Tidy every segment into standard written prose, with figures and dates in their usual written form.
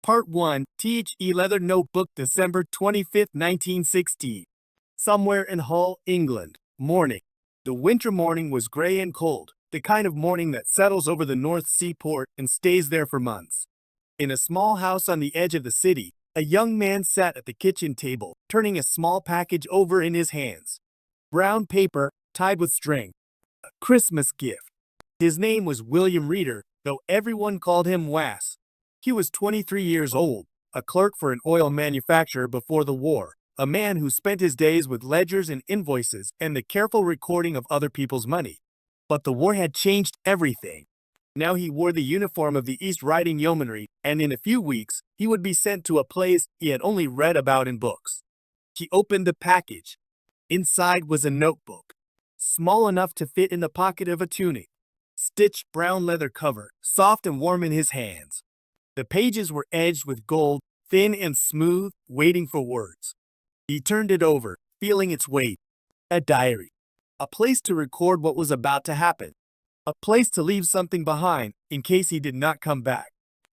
Part 1, The Leather Notebook, December 25, 1916. Somewhere in Hull, England. Morning. The winter morning was gray and cold, the kind of morning that settles over the North Sea port and stays there for months. In a small house on the edge of the city, a young man sat at the kitchen table, turning a small package over in his hands. Brown paper, tied with string. A Christmas gift. His name was William Reeder, though everyone called him Was. He was 23 years old, a clerk for an oil manufacturer before the war, a man who spent his days with ledgers and invoices and the careful recording of other people's money. But the war had changed everything. Now he wore the uniform of the East Riding Yeomanry, and in a few weeks, he would be sent to a place he had only read about in books. He opened the package. Inside was a notebook, small enough to fit in the pocket of a tunic. Stitched brown leather cover, soft and warm in his hands. The pages were edged with gold, thin and smooth, waiting for words. He turned it over, feeling its weight. A diary. A place to record what was about to happen. A place to leave something behind in case he did not come back.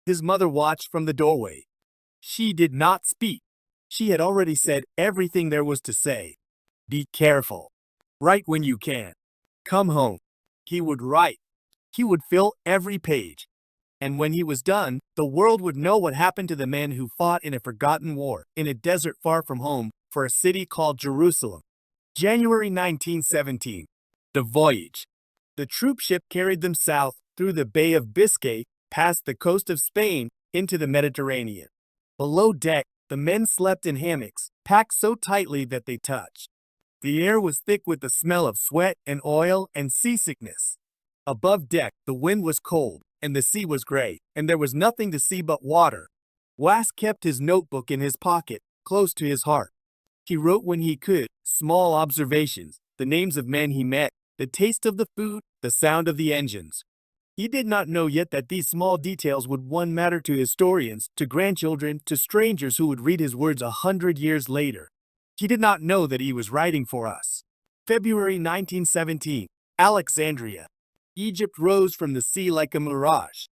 His mother watched from the doorway. She did not speak. She had already said everything there was to say. Be careful. Write when you can. Come home. He would write. He would fill every page. And when he was done, the world would know what happened to the men who fought in a forgotten war in a desert far from home for a city called Jerusalem. January 1917. The voyage. The troop ship carried them south through the Bay of Biscay, past the coast of Spain, into the Mediterranean. Below deck, the men slept in hammocks, packed so tightly that they touched. The air was thick with the smell of sweat and oil and seasickness. Above deck, the wind was cold, and the sea was gray, and there was nothing to see but water. Was kept his notebook in his pocket, close to his heart. He wrote when he could, small observations, the names of men he met, the taste of the food, the sound of the engines. He did not know yet that these small details would one matter to historians, to grandchildren, to strangers who would read his words 100 years later. He did not know that he was writing for us. February 1917, Alexandria. Egypt rose from the sea like a mirage.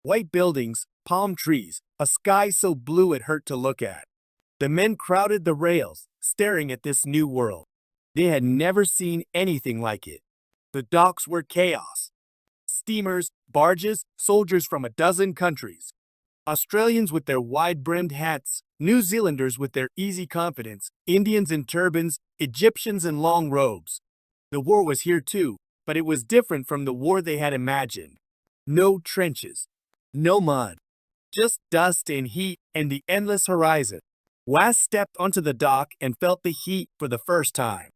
White buildings, palm trees, a sky so blue it hurt to look at. The men crowded the rails, staring at this new world. They had never seen anything like it. The docks were chaos. Steamers, barges, soldiers from a dozen countries. Australians with their wide-brimmed hats, New Zealanders with their easy confidence, Indians in turbans, Egyptians in long robes. The war was here too, but it was different from the war they had imagined. No trenches, no mud, just dust and heat and the endless horizon. Was stepped onto the dock and felt the heat for the first time.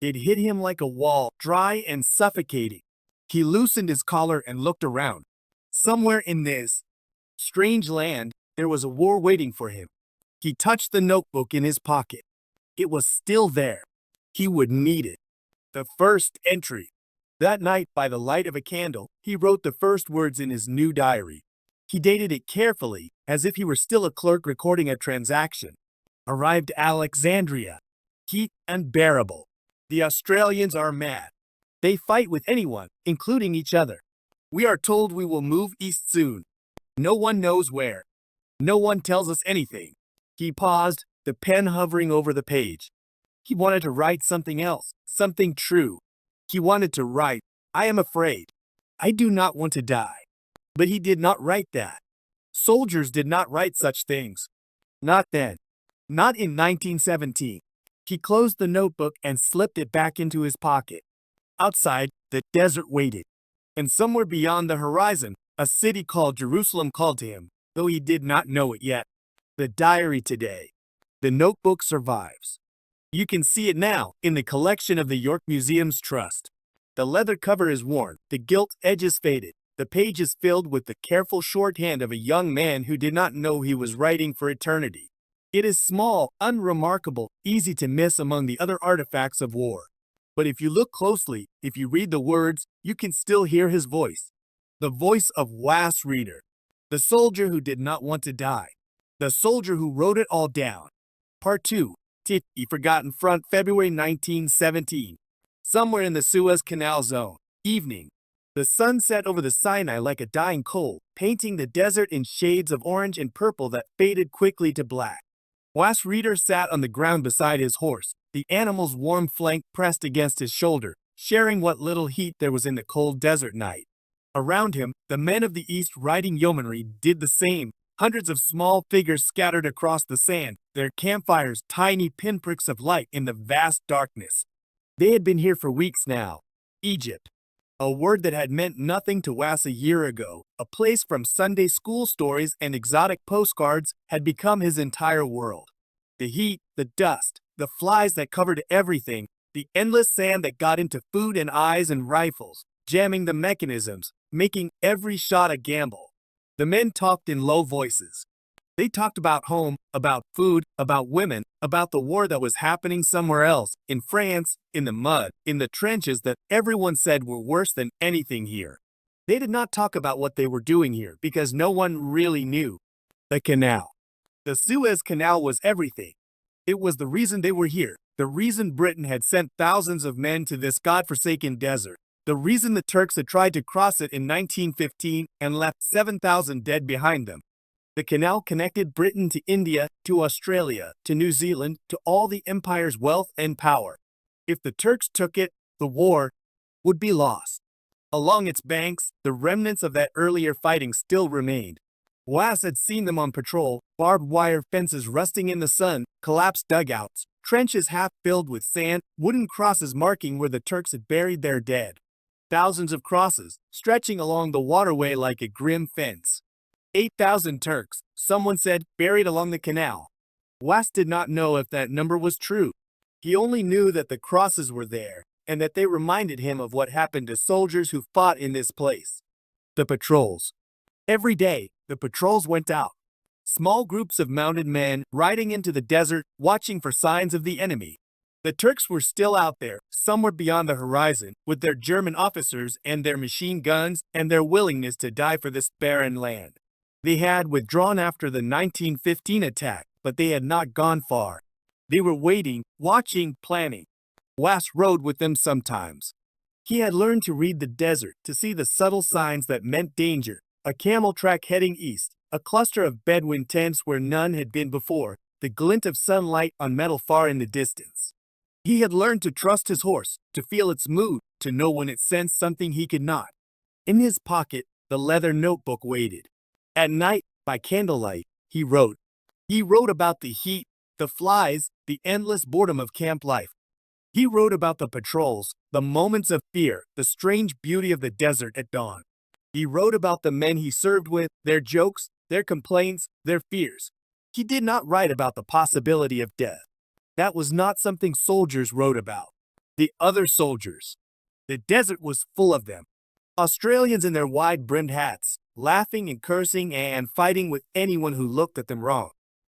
It hit him like a wall, dry and suffocating. He loosened his collar and looked around. Somewhere in this strange land, there was a war waiting for him. He touched the notebook in his pocket. It was still there. He would need it. The first entry. That night, by the light of a candle, he wrote the first words in his new diary. He dated it carefully, as if he were still a clerk recording a transaction. Arrived Alexandria. Heat unbearable. The Australians are mad. They fight with anyone, including each other. We are told we will move east soon. No one knows where. No one tells us anything. He paused, the pen hovering over the page. He wanted to write something else, something true. He wanted to write, I am afraid. I do not want to die. But he did not write that. Soldiers did not write such things. Not then. Not in 1917. He closed the notebook and slipped it back into his pocket. Outside, the desert waited. And somewhere beyond the horizon, a city called Jerusalem called to him, though he did not know it yet. The diary today. The notebook survives. You can see it now in the collection of the York Museum's Trust. The leather cover is worn, the gilt edges faded, the page is filled with the careful shorthand of a young man who did not know he was writing for eternity. It is small, unremarkable, easy to miss among the other artifacts of war. But if you look closely, if you read the words, you can still hear his voice. The voice of Was Reeder, the soldier who did not want to die. The soldier who wrote it all down. Part 2. The Forgotten Front, February 1917. Somewhere in the Suez Canal zone. Evening. The sun set over the Sinai like a dying coal, painting the desert in shades of orange and purple that faded quickly to black. Was Reader sat on the ground beside his horse, the animal's warm flank pressed against his shoulder, sharing what little heat there was in the cold desert night. Around him, the men of the east riding yeomanry did the same, hundreds of small figures scattered across the sand, their campfires tiny pinpricks of light in the vast darkness. They had been here for weeks now. Egypt. A word that had meant nothing to Was a year ago, a place from Sunday school stories and exotic postcards, had become his entire world. The heat, the dust, the flies that covered everything, the endless sand that got into food and eyes and rifles, jamming the mechanisms, making every shot a gamble. The men talked in low voices. They talked about home, about food, about women, about the war that was happening somewhere else, in France, in the mud, in the trenches that everyone said were worse than anything here. They did not talk about what they were doing here because no one really knew. The canal. The Suez Canal was everything. It was the reason they were here, the reason Britain had sent thousands of men to this godforsaken desert, the reason the Turks had tried to cross it in 1915 and left 7,000 dead behind them. The canal connected Britain to India, to Australia, to New Zealand, to all the empire's wealth and power. If the Turks took it, the war would be lost. Along its banks, the remnants of that earlier fighting still remained. Was had seen them on patrol, barbed wire fences rusting in the sun, collapsed dugouts, trenches half filled with sand, wooden crosses marking where the Turks had buried their dead. Thousands of crosses, stretching along the waterway like a grim fence. 8,000 Turks, someone said, buried along the canal. Was did not know if that number was true. He only knew that the crosses were there, and that they reminded him of what happened to soldiers who fought in this place. The patrols. Every day, the patrols went out. Small groups of mounted men riding into the desert, watching for signs of the enemy. The Turks were still out there, somewhere beyond the horizon, with their German officers and their machine guns and their willingness to die for this barren land. They had withdrawn after the 1915 attack, but they had not gone far. They were waiting, watching, planning. Was rode with them sometimes. He had learned to read the desert, to see the subtle signs that meant danger, a camel track heading east, a cluster of Bedouin tents where none had been before, the glint of sunlight on metal far in the distance. He had learned to trust his horse, to feel its mood, to know when it sensed something he could not. In his pocket, the leather notebook waited. At night, by candlelight, he wrote. He wrote about the heat, the flies, the endless boredom of camp life. He wrote about the patrols, the moments of fear, the strange beauty of the desert at dawn. He wrote about the men he served with, their jokes, their complaints, their fears. He did not write about the possibility of death. That was not something soldiers wrote about. The other soldiers. The desert was full of them. Australians in their wide-brimmed hats, laughing and cursing and fighting with anyone who looked at them wrong.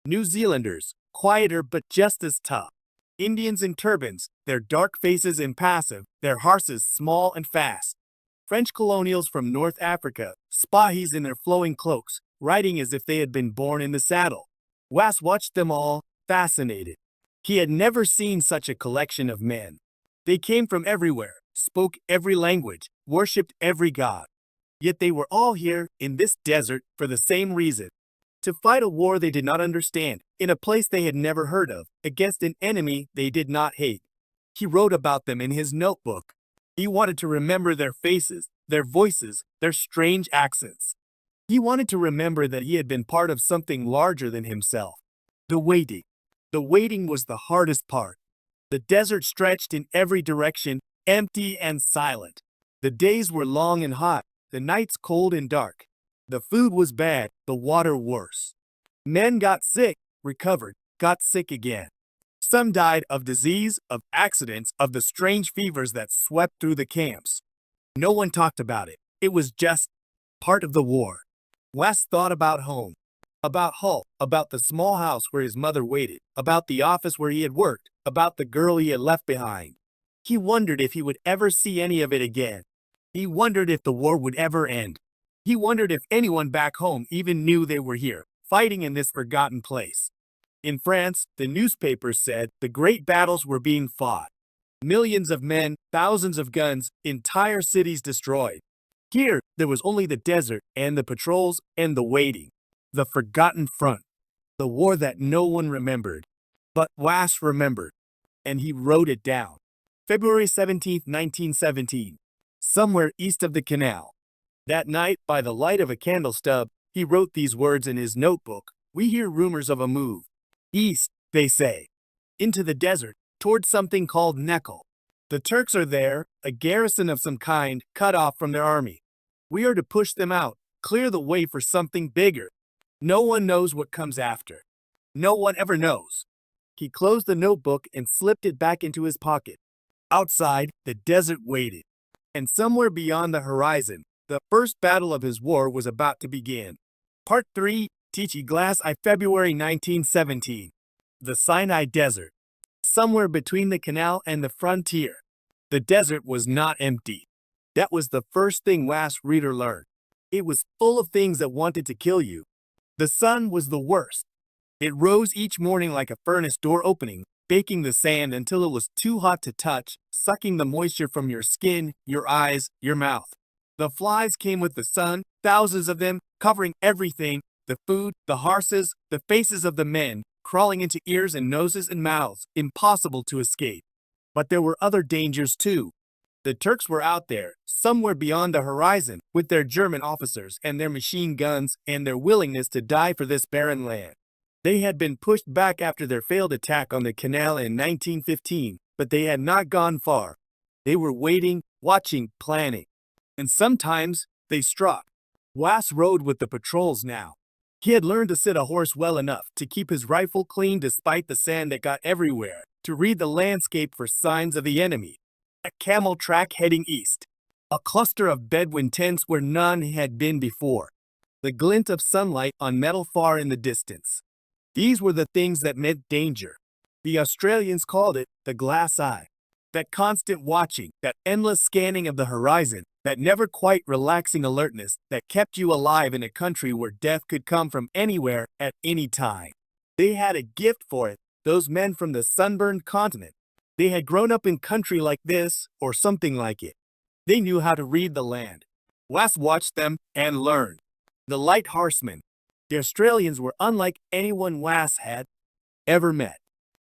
New Zealanders, quieter but just as tough. Indians in turbans, their dark faces impassive, their horses small and fast. French colonials from North Africa, Spahis in their flowing cloaks, riding as if they had been born in the saddle. Was watched them all, fascinated. He had never seen such a collection of men. They came from everywhere, spoke every language, worshipped every god. Yet they were all here, in this desert, for the same reason. To fight a war they did not understand, in a place they had never heard of, against an enemy they did not hate. He wrote about them in his notebook. He wanted to remember their faces, their voices, their strange accents. He wanted to remember that he had been part of something larger than himself. The waiting. The waiting was the hardest part. The desert stretched in every direction, empty and silent. The days were long and hot, the nights cold and dark. The food was bad, the water worse. Men got sick, recovered, got sick again. Some died of disease, of accidents, of the strange fevers that swept through the camps. No one talked about it. It was just part of the war. Was thought about home, about Hull, about the small house where his mother waited, about the office where he had worked, about the girl he had left behind. He wondered if he would ever see any of it again. He wondered if the war would ever end. He wondered if anyone back home even knew they were here, fighting in this forgotten place. In France, the newspapers said the great battles were being fought. Millions of men, thousands of guns, entire cities destroyed. Here, there was only the desert and the patrols and the waiting. The forgotten front. The war that no one remembered. But Wass remembered, and he wrote it down. February 17th, 1917. Somewhere east of the canal. That night, by the light of a candle stub, he wrote these words in his notebook. We hear rumors of a move. East, they say. Into the desert, towards something called Neckel. The Turks are there, a garrison of some kind, cut off from their army. We are to push them out, clear the way for something bigger. No one knows what comes after. No one ever knows. He closed the notebook and slipped it back into his pocket. Outside, the desert waited. And somewhere beyond the horizon, the first battle of his war was about to begin. Part 3, Tichy Glass, February 1917. The Sinai Desert. Somewhere between the canal and the frontier. The desert was not empty. That was the first thing Wass reader learned. It was full of things that wanted to kill you. The sun was the worst. It rose each morning like a furnace door opening, baking the sand until it was too hot to touch, sucking the moisture from your skin, your eyes, your mouth. The flies came with the sun, thousands of them, covering everything, the food, the horses, the faces of the men, crawling into ears and noses and mouths, impossible to escape. But there were other dangers too. The Turks were out there, somewhere beyond the horizon, with their German officers and their machine guns and their willingness to die for this barren land. They had been pushed back after their failed attack on the canal in 1915, but they had not gone far. They were waiting, watching, planning. And sometimes they struck. Wass rode with the patrols now. He had learned to sit a horse well enough to keep his rifle clean despite the sand that got everywhere, to read the landscape for signs of the enemy. A camel track heading east. A cluster of Bedouin tents where none had been before. The glint of sunlight on metal far in the distance. These were the things that meant danger. The Australians called it the glass eye. That constant watching, that endless scanning of the horizon, that never quite relaxing alertness that kept you alive in a country where death could come from anywhere at any time. They had a gift for it, those men from the sunburned continent. They had grown up in country like this, or something like it. They knew how to read the land. Wass watched them and learned. The Light Horsemen. The Australians were unlike anyone Wass had ever met.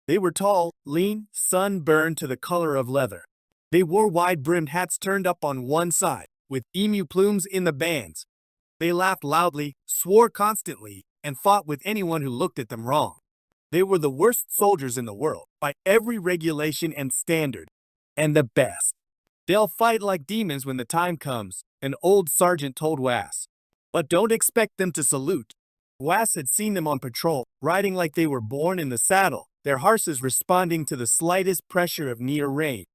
They were tall, lean, sunburned to the color of leather. They wore wide-brimmed hats turned up on one side, with emu plumes in the bands. They laughed loudly, swore constantly, and fought with anyone who looked at them wrong. They were the worst soldiers in the world, by every regulation and standard, and the best. They'll fight like demons when the time comes, an old sergeant told Wass. But don't expect them to salute. Wass had seen them on patrol, riding like they were born in the saddle, their horses responding to the slightest pressure of near rain.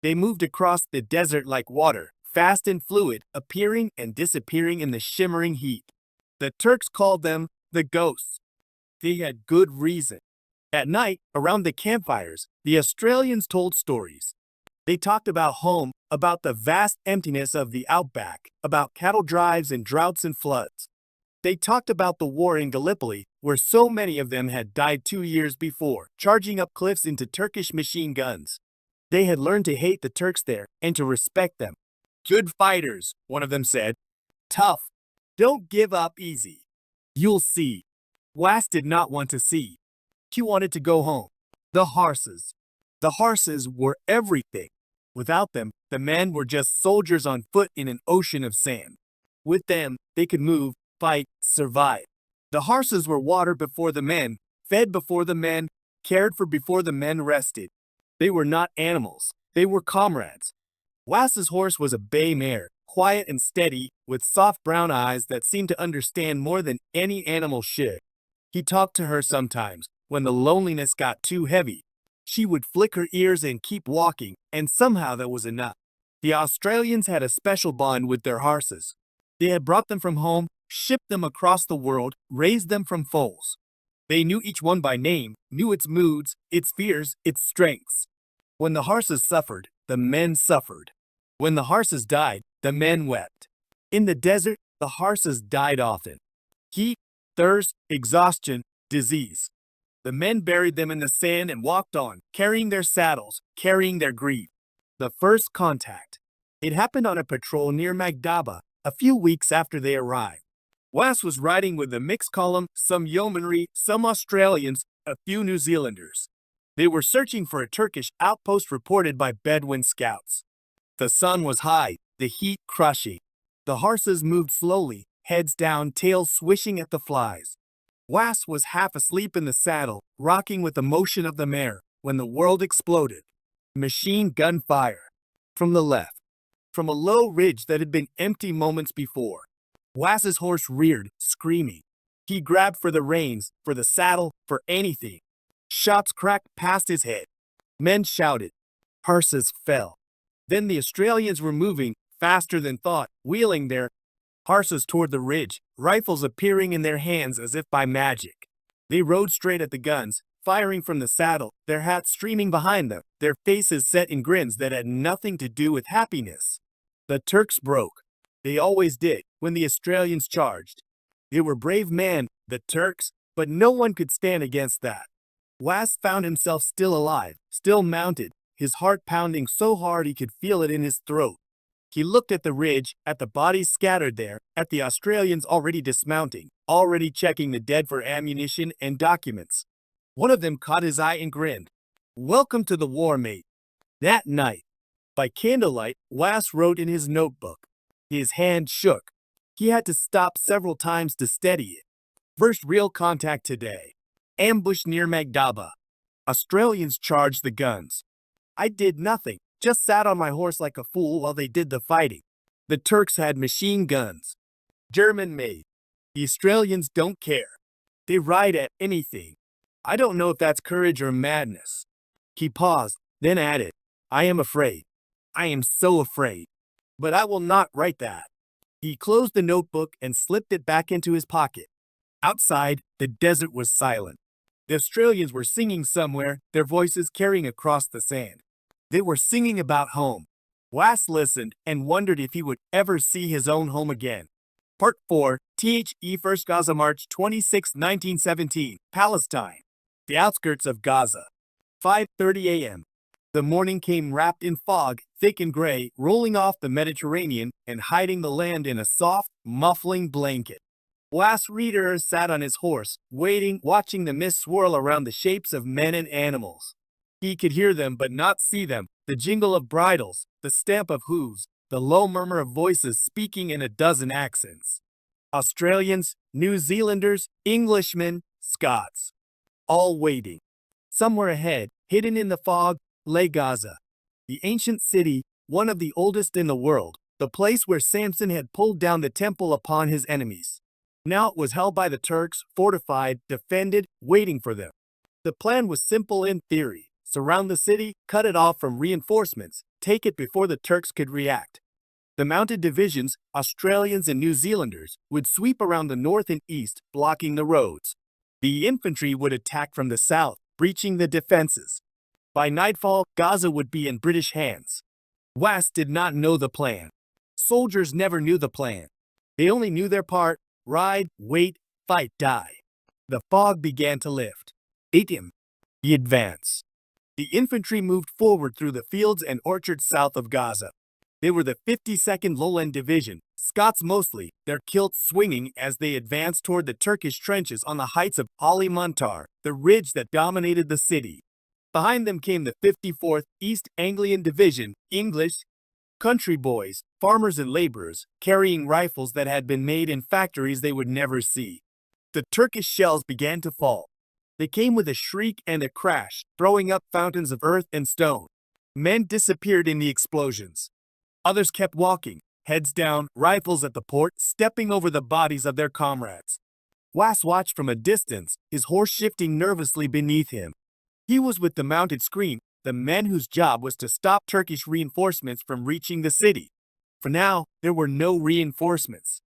They moved across the desert like water, fast and fluid, appearing and disappearing in the shimmering heat. The Turks called them the ghosts. They had good reason. At night, around the campfires, the Australians told stories. They talked about home, about the vast emptiness of the outback, about cattle drives and droughts and floods. They talked about the war in Gallipoli, where so many of them had died 2 years before, charging up cliffs into Turkish machine guns. They had learned to hate the Turks there and to respect them. Good fighters, one of them said. Tough. Don't give up easy. You'll see. Wass did not want to see. He wanted to go home. The horses. The horses were everything. Without them, the men were just soldiers on foot in an ocean of sand. With them, they could move, fight, survive. The horses were water before the men, fed before the men, cared for before the men rested. They were not animals. They were comrades. Wass's horse was a bay mare, quiet and steady, with soft brown eyes that seemed to understand more than any animal should. He talked to her sometimes, when the loneliness got too heavy. She would flick her ears and keep walking, and somehow that was enough. The Australians had a special bond with their horses. They had brought them from home, shipped them across the world, raised them from foals. They knew each one by name, knew its moods, its fears, its strengths. When the horses suffered, the men suffered. When the horses died, the men wept. In the desert, the horses died often. Heat, thirst, exhaustion, disease. The men buried them in the sand and walked on, carrying their saddles, carrying their grief. The first contact. It happened on a patrol near Magdaba, A few weeks after they arrived, Was was riding with a mixed column, some yeomanry, some Australians, a few New Zealanders. They were searching for a Turkish outpost reported by Bedouin scouts. The sun was high, the heat crushing. The horses moved slowly, heads down, tails swishing at the flies. Was was half asleep in the saddle, rocking with the motion of the mare, when the world exploded. Machine gun fire. From the left. From a low ridge that had been empty moments before. Was's horse reared, screaming. He grabbed for the reins, for the saddle, for anything. Shots cracked past his head. Men shouted. Horses fell. Then the Australians were moving, faster than thought, wheeling their horses toward the ridge, rifles appearing in their hands as if by magic. They rode straight at the guns, firing from the saddle, their hats streaming behind them, their faces set in grins that had nothing to do with happiness. The Turks broke. They always did, when the Australians charged. They were brave men, the Turks, but no one could stand against that. Was found himself still alive, still mounted, his heart pounding so hard he could feel it in his throat. He looked at the ridge, at the bodies scattered there, at the Australians already dismounting, already checking the dead for ammunition and documents. One of them caught his eye and grinned. Welcome to the war, mate. That night, by candlelight, Was wrote in his notebook. His hand shook. He had to stop several times to steady it. First real contact today. Ambush near Magdaba. Australians charged the guns. I did nothing, just sat on my horse like a fool while they did the fighting. The Turks had machine guns. German-made. The Australians don't care. They ride at anything. I don't know if that's courage or madness. He paused, then added, I am afraid. I am so afraid. But I will not write that. He closed the notebook and slipped it back into his pocket. Outside, the desert was silent. The Australians were singing somewhere, their voices carrying across the sand. They were singing about home. Was listened and wondered if he would ever see his own home again. Part 4, The 1st Gaza March 26, 1917, Palestine. The outskirts of Gaza. 5:30 a.m. The morning came wrapped in fog, thick and gray, rolling off the Mediterranean and hiding the land in a soft, muffling blanket. Was Reader sat on his horse, waiting, watching the mist swirl around the shapes of men and animals. He could hear them but not see them, the jingle of bridles, the stamp of hooves, the low murmur of voices speaking in a dozen accents. Australians, New Zealanders, Englishmen, Scots. All waiting. Somewhere ahead, hidden in the fog, lay Gaza. The ancient city, one of the oldest in the world, the place where Samson had pulled down the temple upon his enemies. Now it was held by the Turks, fortified, defended, waiting for them. The plan was simple in theory. Surround the city, cut it off from reinforcements, take it before the Turks could react. The mounted divisions, Australians and New Zealanders, would sweep around the north and east, blocking the roads. The infantry would attack from the south, breaching the defenses. By nightfall, Gaza would be in British hands. Was did not know the plan. Soldiers never knew the plan. They only knew their part: ride, wait, fight, die. The fog began to lift. 8 a.m. The advance. The infantry moved forward through the fields and orchards south of Gaza. They were the 52nd Lowland Division, Scots mostly, their kilts swinging as they advanced toward the Turkish trenches on the heights of Ali Muntar, the ridge that dominated the city. Behind them came the 54th East Anglian Division, English, country boys, farmers and laborers, carrying rifles that had been made in factories they would never see. The Turkish shells began to fall. They came with a shriek and a crash, throwing up fountains of earth and stone. Men disappeared in the explosions. Others kept walking, heads down, rifles at the port, stepping over the bodies of their comrades. Was watched from a distance, his horse shifting nervously beneath him. He was with the mounted scream, the men whose job was to stop Turkish reinforcements from reaching the city. For now, there were no reinforcements.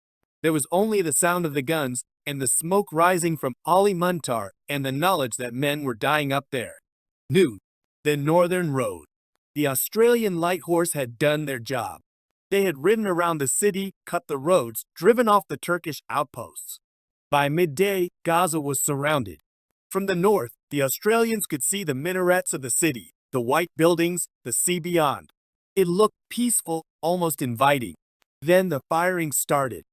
There was only the sound of the guns, and the smoke rising from Ali Muntar, and the knowledge that men were dying up there. Noon. The Northern Road. The Australian Light Horse had done their job. They had ridden around the city, cut the roads, driven off the Turkish outposts. By midday, Gaza was surrounded. From the north, the Australians could see the minarets of the city, the white buildings, the sea beyond. It looked peaceful, almost inviting. Then the firing started.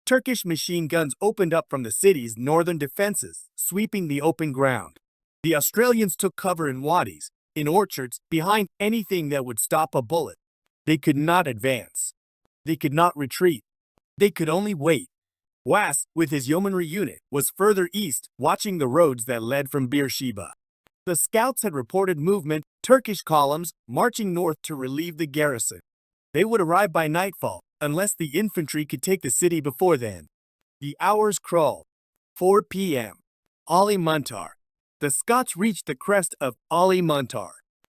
Turkish machine guns opened up from the city's northern defenses, sweeping the open ground. The Australians took cover in wadis, in orchards, behind anything that would stop a bullet. They could not advance. They could not retreat. They could only wait. Was, with his yeomanry unit, was further east, watching the roads that led from Beersheba. The scouts had reported movement, Turkish columns, marching north to relieve the garrison. They would arrive by nightfall, unless the infantry could take the city before then. The hours crawled. 4 p.m. Ali Muntar. The Scots reached the crest of Ali Muntar.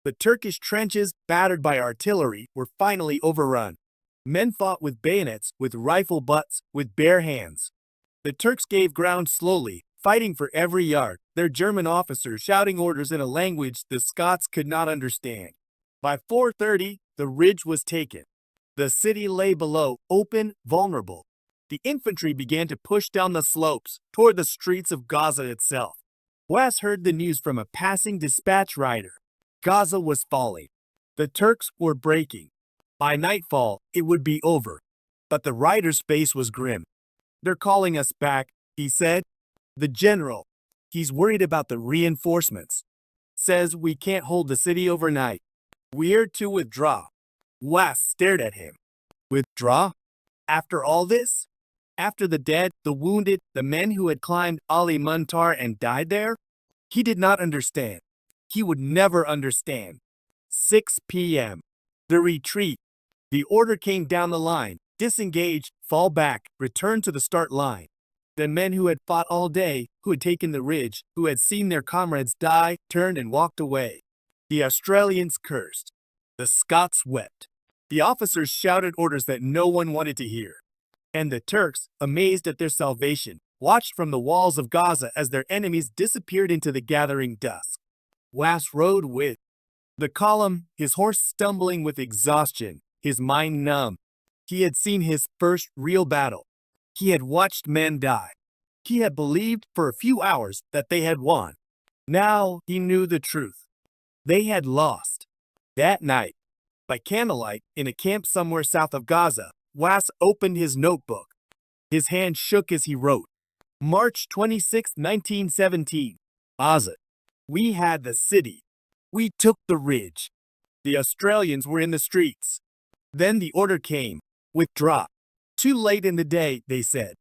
The Turkish trenches, battered by artillery, were finally overrun. Men fought with bayonets, with rifle butts, with bare hands. The Turks gave ground slowly, fighting for every yard, their German officers shouting orders in a language the Scots could not understand. By 4:30, the ridge was taken. The city lay below, open, vulnerable. The infantry began to push down the slopes, toward the streets of Gaza itself. Was heard the news from a passing dispatch rider. Gaza was falling. The Turks were breaking. By nightfall, it would be over. But the rider's face was grim. "They're calling us back," he said. "The general, he's worried about the reinforcements. Says we can't hold the city overnight. We're to withdraw." Was stared at him. Withdraw? After all this? After the dead, the wounded, the men who had climbed Ali Muntar and died there? He did not understand. He would never understand. 6 p.m. The retreat. The order came down the line. Disengage, fall back, return to the start line. The men who had fought all day, who had taken the ridge, who had seen their comrades die, turned and walked away. The Australians cursed. The Scots wept. The officers shouted orders that no one wanted to hear. And the Turks, amazed at their salvation, watched from the walls of Gaza as their enemies disappeared into the gathering dusk. Was rode with the column, his horse stumbling with exhaustion, his mind numb. He had seen his first real battle. He had watched men die. He had believed for a few hours that they had won. Now he knew the truth. They had lost. That night, by candlelight, in a camp somewhere south of Gaza, Was opened his notebook. His hand shook as he wrote. March 26, 1917. Gaza. We had the city. We took the ridge. The Australians were in the streets. Then the order came. Withdraw. Too late in the day, they said.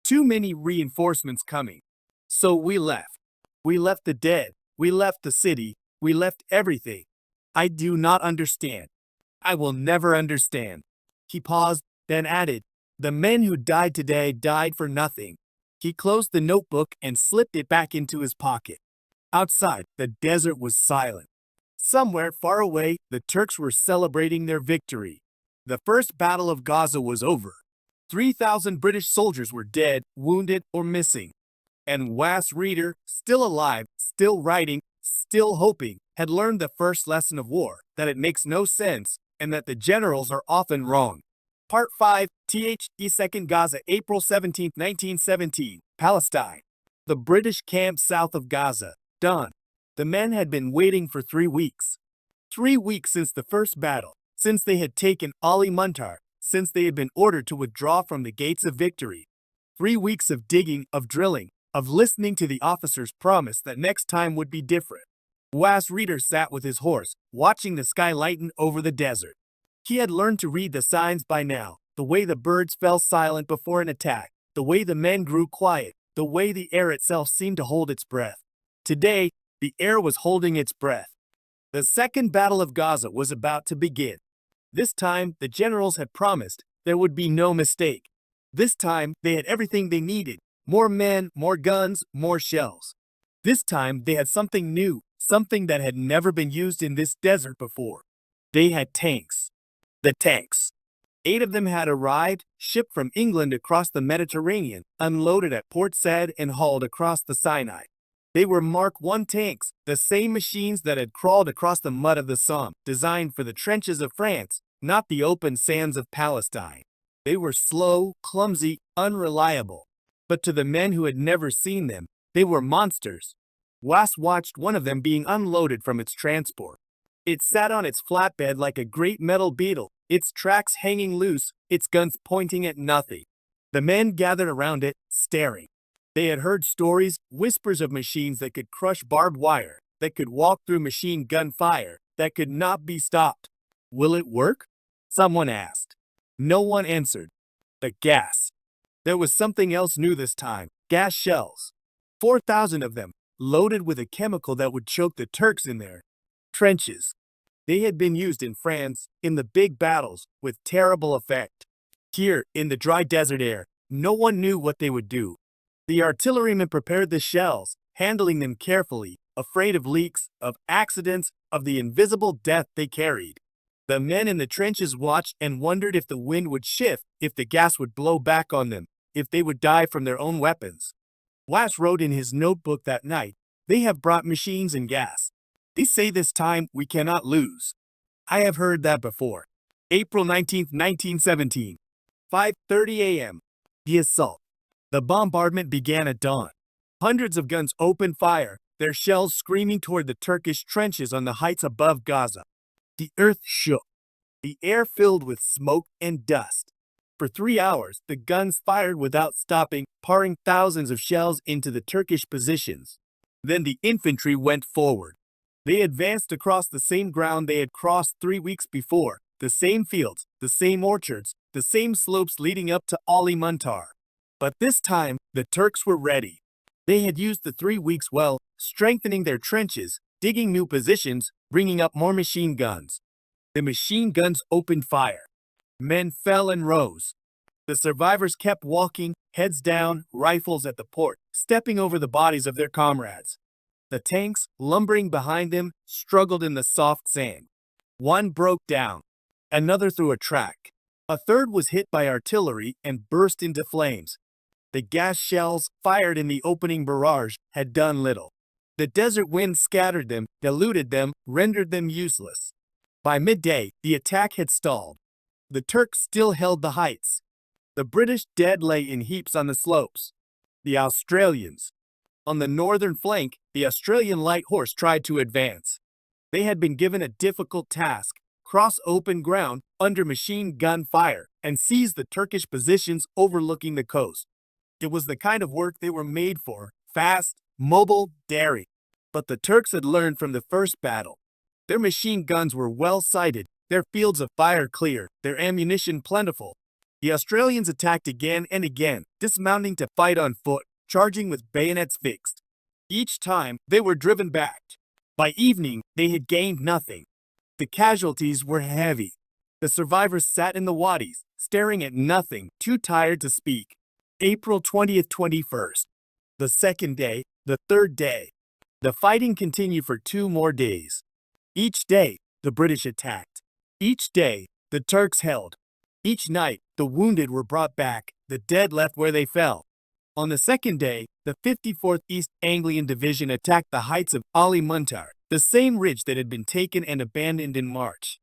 Too many reinforcements coming. So we left. We left the dead. We left the city. We left everything. I do not understand. I will never understand. He paused, then added, the men who died today died for nothing. He closed the notebook and slipped it back into his pocket. Outside, the desert was silent. Somewhere far away, the Turks were celebrating their victory. The first battle of Gaza was over. 3,000 British soldiers were dead, wounded, or missing. And Was Reader, still alive, still writing, still hoping, had learned the first lesson of war, that it makes no sense, and that the generals are often wrong. Part 5, The 2nd Gaza, April 17, 1917, Palestine. The British camp south of Gaza. Dawn. The men had been waiting for 3 weeks. 3 weeks since the first battle, since they had taken Ali Muntar, since they had been ordered to withdraw from the gates of victory. 3 weeks of digging, of drilling, of listening to the officer's promise that next time would be different. Was Reader sat with his horse, watching the sky lighten over the desert. He had learned to read the signs by now, the way the birds fell silent before an attack, the way the men grew quiet, the way the air itself seemed to hold its breath. Today, the air was holding its breath. The second battle of Gaza was about to begin. This time, the generals had promised there would be no mistake. This time, they had everything they needed. More men, more guns, more shells. This time, they had something new, something that had never been used in this desert before. They had tanks. The tanks. 8 of them had arrived, shipped from England across the Mediterranean, unloaded at Port Said and hauled across the Sinai. They were Mark I tanks, the same machines that had crawled across the mud of the Somme, designed for the trenches of France, not the open sands of Palestine. They were slow, clumsy, unreliable. But to the men who had never seen them, they were monsters. Was watched one of them being unloaded from its transport. It sat on its flatbed like a great metal beetle, its tracks hanging loose, its guns pointing at nothing. The men gathered around it, staring. They had heard stories, whispers of machines that could crush barbed wire, that could walk through machine gun fire, that could not be stopped. Will it work? Someone asked. No one answered. The gas. There was something else new this time. Gas shells. 4,000 of them, loaded with a chemical that would choke the Turks in their trenches. They had been used in France, in the big battles, with terrible effect. Here, in the dry desert air, no one knew what they would do. The artillerymen prepared the shells, handling them carefully, afraid of leaks, of accidents, of the invisible death they carried. The men in the trenches watched and wondered if the wind would shift, if the gas would blow back on them, if they would die from their own weapons. Wass wrote in his notebook that night, "They have brought machines and gas. They say this time we cannot lose." I have heard that before. April 19, 1917. 5:30 a.m. The assault. The bombardment began at dawn. Hundreds of guns opened fire, their shells screaming toward the Turkish trenches on the heights above Gaza. The earth shook. The air filled with smoke and dust. For 3 hours, the guns fired without stopping, pouring thousands of shells into the Turkish positions. Then the infantry went forward. They advanced across the same ground they had crossed 3 weeks before, the same fields, the same orchards, the same slopes leading up to Ali Muntar. But this time, the Turks were ready. They had used the 3 weeks well, strengthening their trenches, digging new positions, bringing up more machine guns. The machine guns opened fire. Men fell and rose. The survivors kept walking, heads down, rifles at the port, stepping over the bodies of their comrades. The tanks, lumbering behind them, struggled in the soft sand. One broke down. Another threw a track. A third was hit by artillery and burst into flames. The gas shells, fired in the opening barrage, had done little. The desert wind scattered them, diluted them, rendered them useless. By midday, the attack had stalled. The Turks still held the heights. The British dead lay in heaps on the slopes. The Australians. On the northern flank, the Australian Light Horse tried to advance. They had been given a difficult task: cross open ground under machine gun fire and seize the Turkish positions overlooking the coast. It was the kind of work they were made for: fast, mobile, daring. But the Turks had learned from the first battle. Their machine guns were well sighted, their fields of fire clear, their ammunition plentiful. The Australians attacked again and again, dismounting to fight on foot, charging with bayonets fixed. Each time, they were driven back. By evening, they had gained nothing. The casualties were heavy. The survivors sat in the wadis, staring at nothing, too tired to speak. April 20th, 21st. The second day, the third day. The fighting continued for 2 more days. Each day, the British attacked. Each day, the Turks held. Each night, the wounded were brought back, the dead left where they fell. On the second day, the 54th East Anglian Division attacked the heights of Ali Muntar, the same ridge that had been taken and abandoned in March.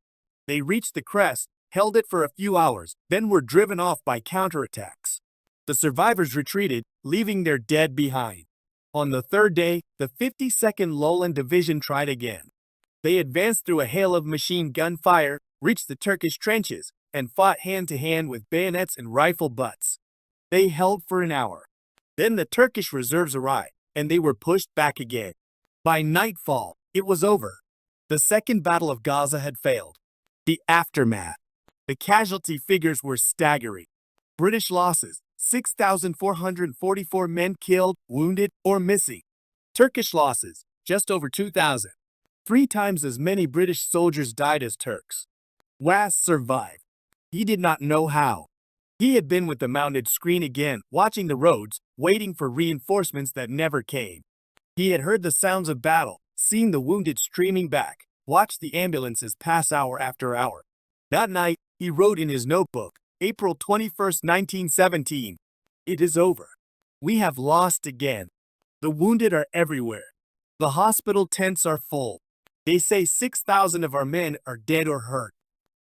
They reached the crest, held it for a few hours, then were driven off by counterattacks. The survivors retreated, leaving their dead behind. On the third day, the 52nd Lowland Division tried again. They advanced through a hail of machine gun fire, reached the Turkish trenches, and fought hand-to-hand with bayonets and rifle butts. They held for an hour. Then the Turkish reserves arrived, and they were pushed back again. By nightfall, it was over. The Second Battle of Gaza had failed. The aftermath. The casualty figures were staggering. British losses: 6,444 men killed, wounded, or missing. Turkish losses: just over 2,000. 3 times as many British soldiers died as Turks. Wass survived. He did not know how. He had been with the mounted screen again, watching the roads, waiting for reinforcements that never came. He had heard the sounds of battle, seen the wounded streaming back, watched the ambulances pass hour after hour. That night, he wrote in his notebook, April 21st, 1917, "It is over. We have lost again. The wounded are everywhere. The hospital tents are full. They say 6,000 of our men are dead or hurt.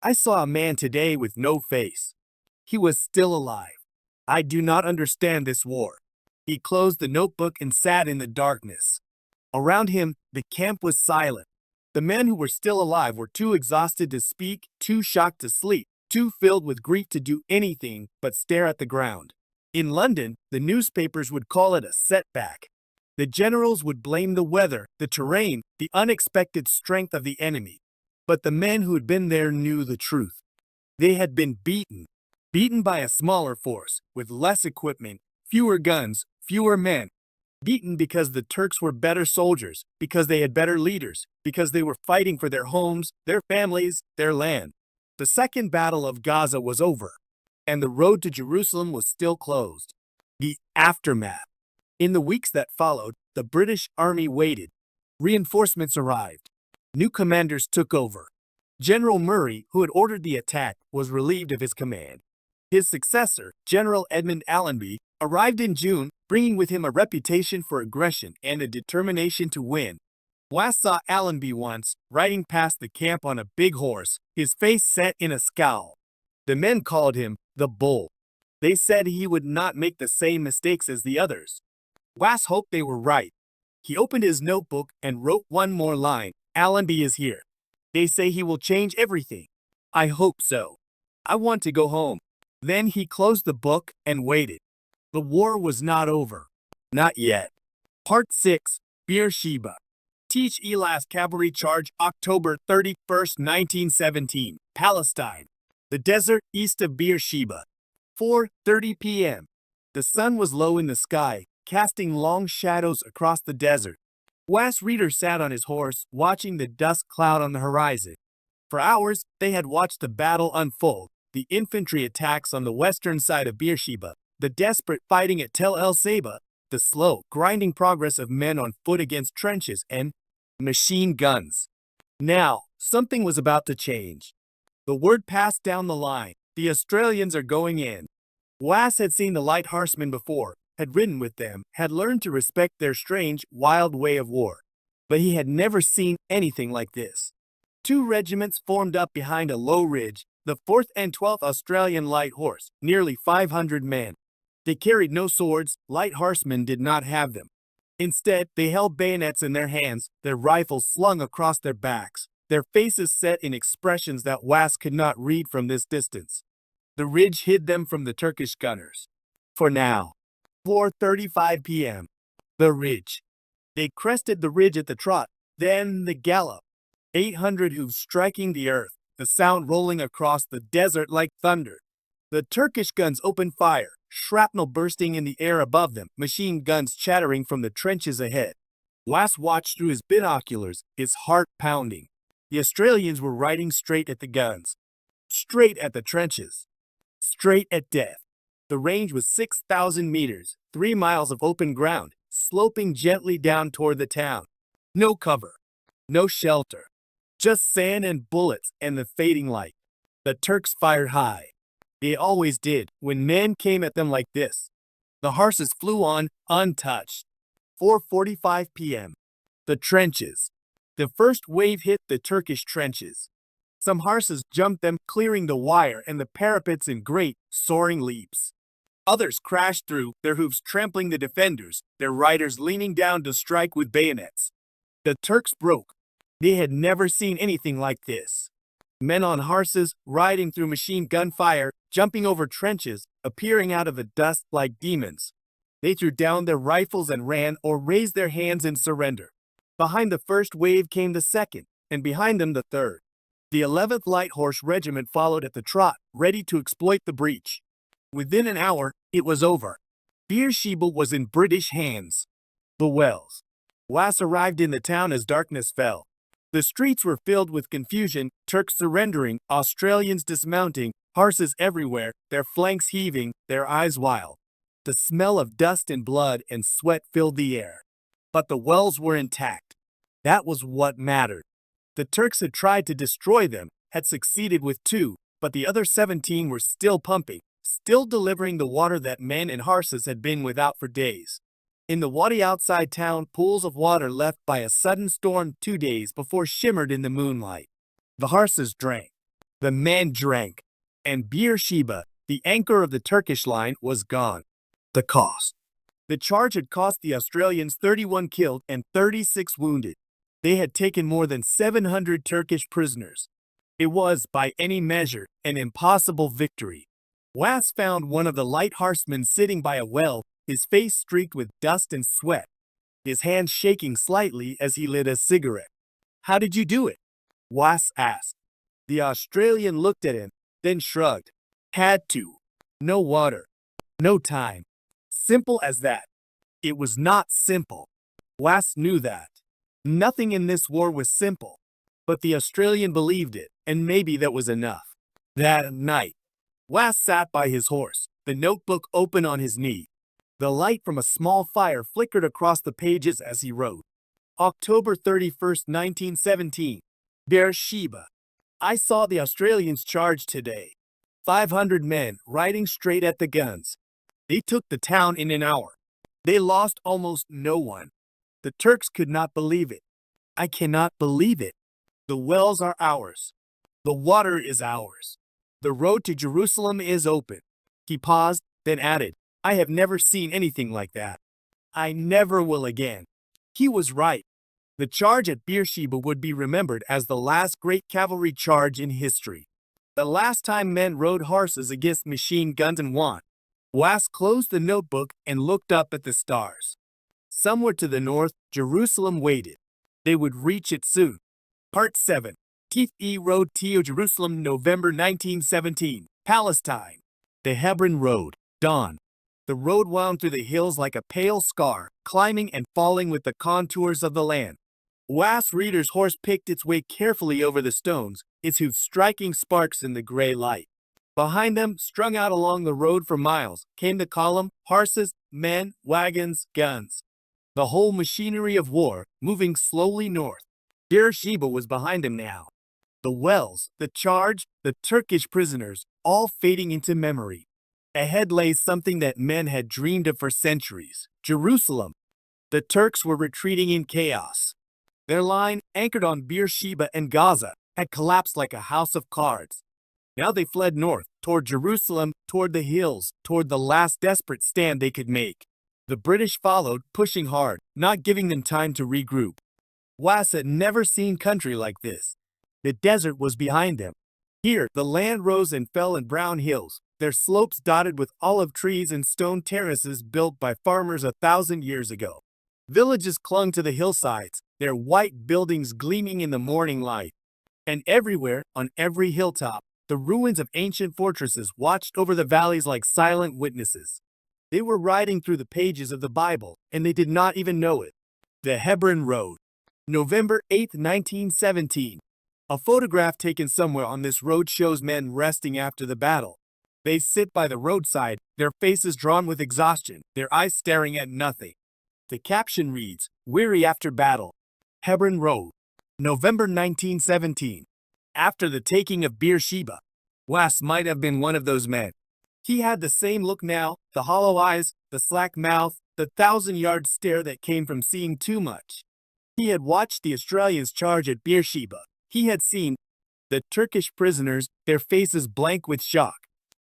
I saw a man today with no face. He was still alive. I do not understand this war." He closed the notebook and sat in the darkness. Around him, the camp was silent. The men who were still alive were too exhausted to speak, too shocked to sleep, too filled with grief to do anything but stare at the ground. In London, the newspapers would call it a setback. The generals would blame the weather, the terrain, the unexpected strength of the enemy. But the men who had been there knew the truth. They had been beaten by a smaller force, with less equipment, fewer guns, fewer men. Beaten because the Turks were better soldiers, because they had better leaders, because they were fighting for their homes, their families, their land. The Second Battle of Gaza was over, and the road to Jerusalem was still closed. The aftermath. In the weeks that followed, the British Army waited. Reinforcements arrived. New commanders took over. General Murray, who had ordered the attack, was relieved of his command. His successor, General Edmund Allenby, arrived in June, bringing with him a reputation for aggression and a determination to win. Was saw Allenby once, riding past the camp on a big horse, his face set in a scowl. The men called him the Bull. They said he would not make the same mistakes as the others. Was hoped they were right. He opened his notebook and wrote one more line. Allenby is here. They say he will change everything. I hope so. I want to go home. Then he closed the book and waited. The war was not over. Not yet. Part 6, Beersheba. Teach Elas Cavalry Charge, October 31st, 1917, Palestine. The desert east of Beersheba. 4:30 p.m. The sun was low in the sky, casting long shadows across the desert. Was Reader sat on his horse, watching the dust cloud on the horizon. For hours, they had watched the battle unfold, the infantry attacks on the western side of Beersheba, the desperate fighting at Tel El Saba, the slow, grinding progress of men on foot against trenches and machine guns. Now, something was about to change. The word passed down the line. The Australians are going in. Was had seen the Light Horsemen before, had ridden with them, had learned to respect their strange, wild way of war. But he had never seen anything like this. 2 regiments formed up behind a low ridge, the 4th and 12th Australian Light Horse, nearly 500 men. They carried no swords, Light Horsemen did not have them. Instead, they held bayonets in their hands, their rifles slung across their backs, their faces set in expressions that Was could not read from this distance. The ridge hid them from the Turkish gunners. For now. 4:35 p.m. The ridge. They crested the ridge at the trot, then the gallop. 800 hooves striking the earth, the sound rolling across the desert like thunder. The Turkish guns opened fire, shrapnel bursting in the air above them, machine guns chattering from the trenches ahead. Was watched through his binoculars, his heart pounding. The Australians were riding straight at the guns, straight at the trenches, straight at death. The range was 6,000 meters, 3 miles of open ground, sloping gently down toward the town. No cover, no shelter, just sand and bullets and the fading light. The Turks fired high. They always did when men came at them like this. The horses flew on, untouched. 4:45 p.m. The trenches. The first wave hit the Turkish trenches. Some horses jumped them, clearing the wire and the parapets in great, soaring leaps. Others crashed through, their hooves trampling the defenders, their riders leaning down to strike with bayonets. The Turks broke. They had never seen anything like this. Men on horses, riding through machine gun fire, jumping over trenches, appearing out of the dust like demons. They threw down their rifles and ran or raised their hands in surrender. Behind the first wave came the second, and behind them the third. The 11th Light Horse Regiment followed at the trot, ready to exploit the breach. Within an hour, it was over. Beersheba was in British hands. The Wells. Was arrived in the town as darkness fell. The streets were filled with confusion, Turks surrendering, Australians dismounting, horses everywhere, their flanks heaving, their eyes wild. The smell of dust and blood and sweat filled the air. But the wells were intact. That was what mattered. The Turks had tried to destroy them, had succeeded with 2, but the other 17 were still pumping, still delivering the water that men and horses had been without for days. In the wadi outside town, pools of water left by a sudden storm 2 days before shimmered in the moonlight. The horses drank. The men drank. And Beersheba, the anchor of the Turkish line, was gone. The cost. The charge had cost the Australians 31 killed and 36 wounded. They had taken more than 700 Turkish prisoners. It was, by any measure, an impossible victory. Was found one of the light horsemen sitting by a well, his face streaked with dust and sweat, his hand shaking slightly as he lit a cigarette. "How did you do it?" Was asked. The Australian looked at him, then shrugged. "Had to. No water. No time. Simple as that." It was not simple. Was knew that. Nothing in this war was simple. But the Australian believed it, and maybe that was enough. That night, Was sat by his horse, the notebook open on his knee. The light from a small fire flickered across the pages as he wrote. October 31st, 1917. Beersheba. I saw the Australians charge today. 500 men riding straight at the guns. They took the town in an hour. They lost almost no one. The Turks could not believe it. I cannot believe it. The wells are ours. The water is ours. The road to Jerusalem is open. He paused, then added, I have never seen anything like that. I never will again. He was right. The charge at Beersheba would be remembered as the last great cavalry charge in history. The last time men rode horses against machine guns and won. Was closed the notebook and looked up at the stars. Somewhere to the north, Jerusalem waited. They would reach it soon. Part 7. TE Road to Jerusalem, November 1917. Palestine. The Hebron Road. Dawn. The road wound through the hills like a pale scar, climbing and falling with the contours of the land. Was reader's horse picked its way carefully over the stones, its hooves striking sparks in the gray light. Behind them, strung out along the road for miles, came the column, horses, men, wagons, guns. The whole machinery of war, moving slowly north. Beersheba was behind him now. The wells, the charge, the Turkish prisoners, all fading into memory. Ahead lay something that men had dreamed of for centuries. Jerusalem. The Turks were retreating in chaos. Their line, anchored on Beersheba and Gaza, had collapsed like a house of cards. Now they fled north, toward Jerusalem, toward the hills, toward the last desperate stand they could make. The British followed, pushing hard, not giving them time to regroup. Was had never seen country like this. The desert was behind them. Here, the land rose and fell in brown hills, their slopes dotted with olive trees and stone terraces built by farmers 1,000 years ago. Villages clung to the hillsides, their white buildings gleaming in the morning light. And everywhere, on every hilltop, the ruins of ancient fortresses watched over the valleys like silent witnesses. They were riding through the pages of the Bible, and they did not even know it. The Hebron Road. November 8, 1917. A photograph taken somewhere on this road shows men resting after the battle. They sit by the roadside, their faces drawn with exhaustion, their eyes staring at nothing. The caption reads, Weary after battle. Hebron Road. November 1917. After the taking of Beersheba, Was might have been one of those men. He had the same look now, the hollow eyes, the slack mouth, the 1,000-yard stare that came from seeing too much. He had watched the Australians charge at Beersheba. He had seen the Turkish prisoners, their faces blank with shock.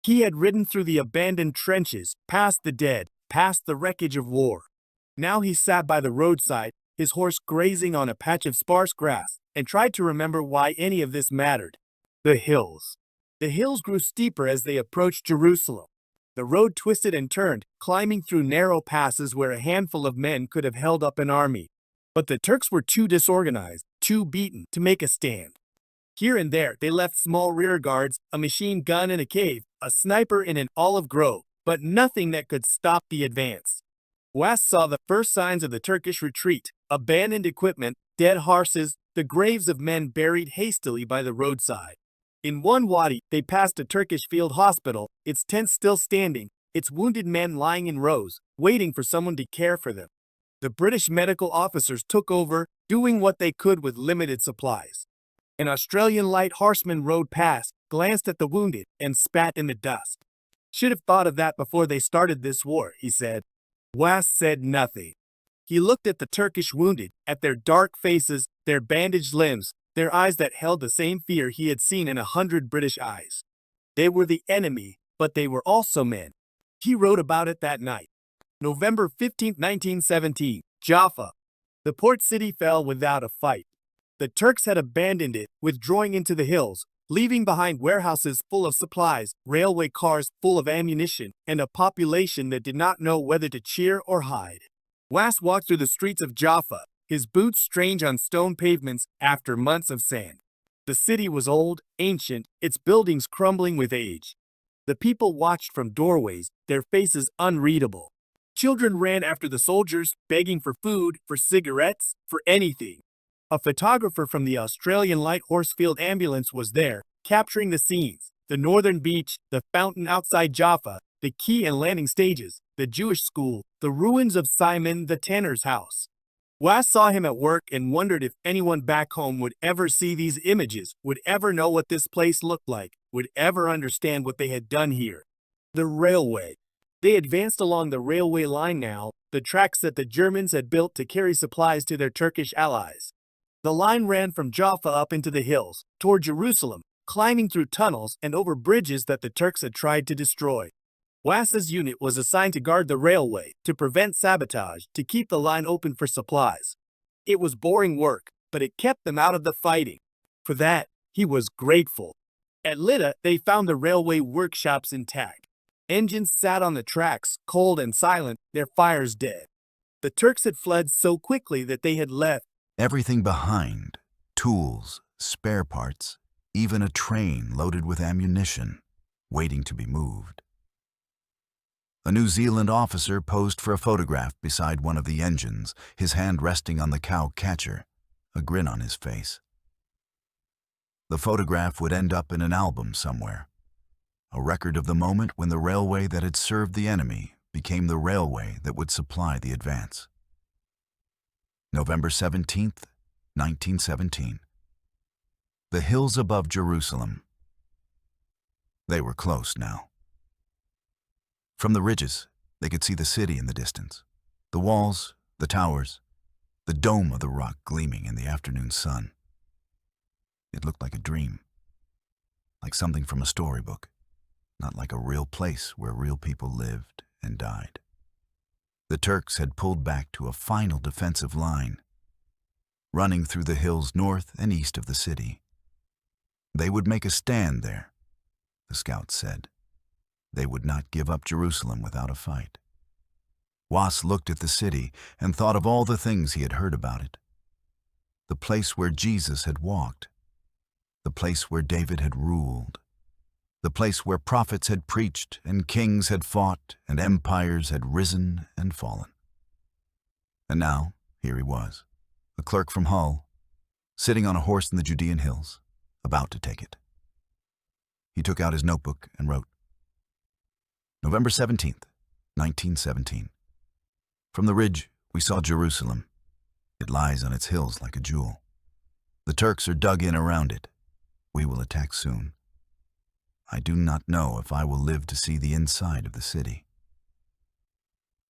He had ridden through the abandoned trenches, past the dead, past the wreckage of war. Now he sat by the roadside, his horse grazing on a patch of sparse grass, and tried to remember why any of this mattered. The hills. The hills grew steeper as they approached Jerusalem. The road twisted and turned, climbing through narrow passes where a handful of men could have held up an army. But the Turks were too disorganized, too beaten, to make a stand. Here and there, they left small rear guards, a machine gun in a cave, a sniper in an olive grove, but nothing that could stop the advance. Was saw the first signs of the Turkish retreat, abandoned equipment, dead horses, the graves of men buried hastily by the roadside. In one wadi, they passed a Turkish field hospital, its tents still standing, its wounded men lying in rows, waiting for someone to care for them. The British medical officers took over, doing what they could with limited supplies. An Australian Light Horseman rode past, glanced at the wounded, and spat in the dust. Should have thought of that before they started this war, he said. Was said nothing. He looked at the Turkish wounded, at their dark faces, their bandaged limbs, their eyes that held the same fear he had seen in 100 British eyes. They were the enemy, but they were also men. He wrote about it that night. November 15, 1917, Jaffa. The port city fell without a fight. The Turks had abandoned it, withdrawing into the hills, leaving behind warehouses full of supplies, railway cars full of ammunition, and a population that did not know whether to cheer or hide. Was walked through the streets of Jaffa, his boots strange on stone pavements after months of sand. The city was old, ancient, its buildings crumbling with age. The people watched from doorways, their faces unreadable. Children ran after the soldiers, begging for food, for cigarettes, for anything. A photographer from the Australian Light Horsemen ambulance was there, capturing the scenes: the northern beach, the fountain outside Jaffa, the quay and landing stages, the Jewish school, the ruins of Simon the tanner's house. Was saw him at work and wondered if anyone back home would ever see these images, would ever know what this place looked like, would ever understand what they had done here. The railway. They advanced along the railway line now, the tracks that the Germans had built to carry supplies to their Turkish allies. The line ran from Jaffa up into the hills, toward Jerusalem, climbing through tunnels and over bridges that the Turks had tried to destroy. Was's unit was assigned to guard the railway, to prevent sabotage, to keep the line open for supplies. It was boring work, but it kept them out of the fighting. For that, he was grateful. At Lydda, they found the railway workshops intact. Engines sat on the tracks, cold and silent, their fires dead. The Turks had fled so quickly that they had left everything behind: tools, spare parts, even a train loaded with ammunition, waiting to be moved. A New Zealand officer posed for a photograph beside one of the engines, his hand resting on the cow catcher, a grin on his face. The photograph would end up in an album somewhere, a record of the moment when the railway that had served the enemy became the railway that would supply the advance. November 17th, 1917. The hills above Jerusalem. They were close now. From the ridges, they could see the city in the distance, the walls, the towers, the dome of the rock gleaming in the afternoon sun. It looked like a dream, like something from a storybook, not like a real place where real people lived and died. The Turks had pulled back to a final defensive line, running through the hills north and east of the city. They would make a stand there, the scouts said. They would not give up Jerusalem without a fight. Was looked at the city and thought of all the things he had heard about it. The place where Jesus had walked, the place where David had ruled, the place where prophets had preached and kings had fought and empires had risen and fallen. And now, here he was, a clerk from Hull, sitting on a horse in the Judean hills, about to take it. He took out his notebook and wrote, November 17th, 1917. From the ridge, we saw Jerusalem. It lies on its hills like a jewel. The Turks are dug in around it. We will attack soon. I do not know if I will live to see the inside of the city.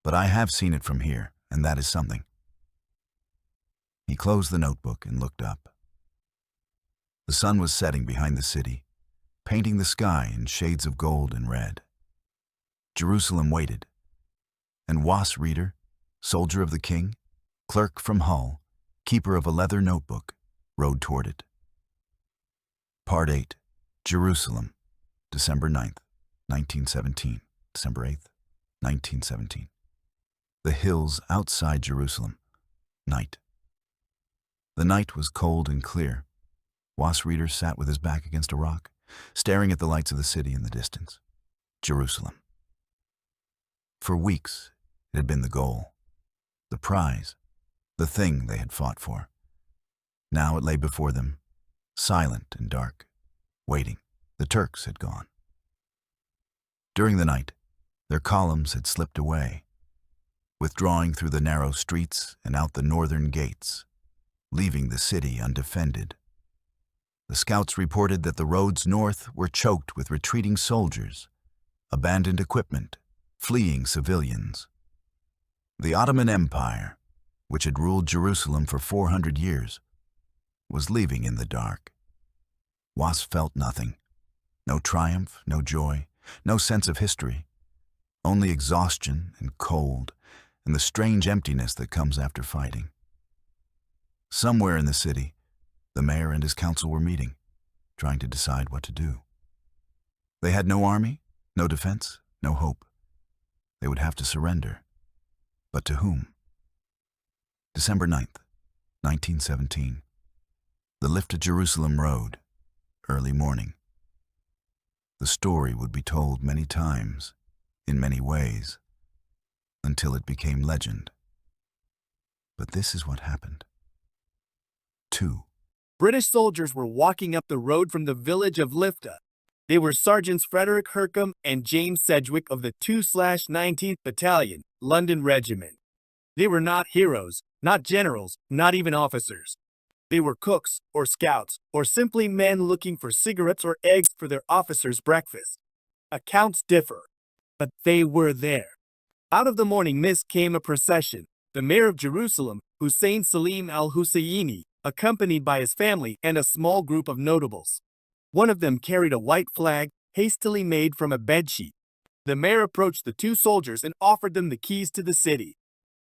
But I have seen it from here, and that is something. He closed the notebook and looked up. The sun was setting behind the city, painting the sky in shades of gold and red. Jerusalem waited, and Was reader, soldier of the king, clerk from Hull, keeper of a leather notebook, rode toward it. Part 8, Jerusalem, December 9th, 1917, December 8th, 1917. The hills outside Jerusalem, night. The night was cold and clear. Was reader sat with his back against a rock, staring at the lights of the city in the distance. Jerusalem. For weeks, it had been the goal, the prize, the thing they had fought for. Now it lay before them, silent and dark, waiting. The Turks had gone. During the night, their columns had slipped away, withdrawing through the narrow streets and out the northern gates, leaving the city undefended. The scouts reported that the roads north were choked with retreating soldiers, abandoned equipment, fleeing civilians. The Ottoman Empire, which had ruled Jerusalem for 400 years, was leaving in the dark. Was felt nothing. No triumph, no joy, no sense of history. Only exhaustion and cold and the strange emptiness that comes after fighting. Somewhere in the city, the mayor and his council were meeting, trying to decide what to do. They had no army, no defense, no hope. They would have to surrender. But to whom? December 9th, 1917. The lift to Jerusalem Road, early morning. The story would be told many times, in many ways, until it became legend. But this is what happened. 2. British soldiers were walking up the road from the village of Lifta. They were Sergeants Frederick Hercombe and James Sedgwick of the 2/19th Battalion, London Regiment. They were not heroes, not generals, not even officers. They were cooks, or scouts, or simply men looking for cigarettes or eggs for their officers' breakfast. Accounts differ, but they were there. Out of the morning mist came a procession. The mayor of Jerusalem, Hussein Salim al-Husayni, accompanied by his family and a small group of notables. One of them carried a white flag, hastily made from a bedsheet. The mayor approached the two soldiers and offered them the keys to the city.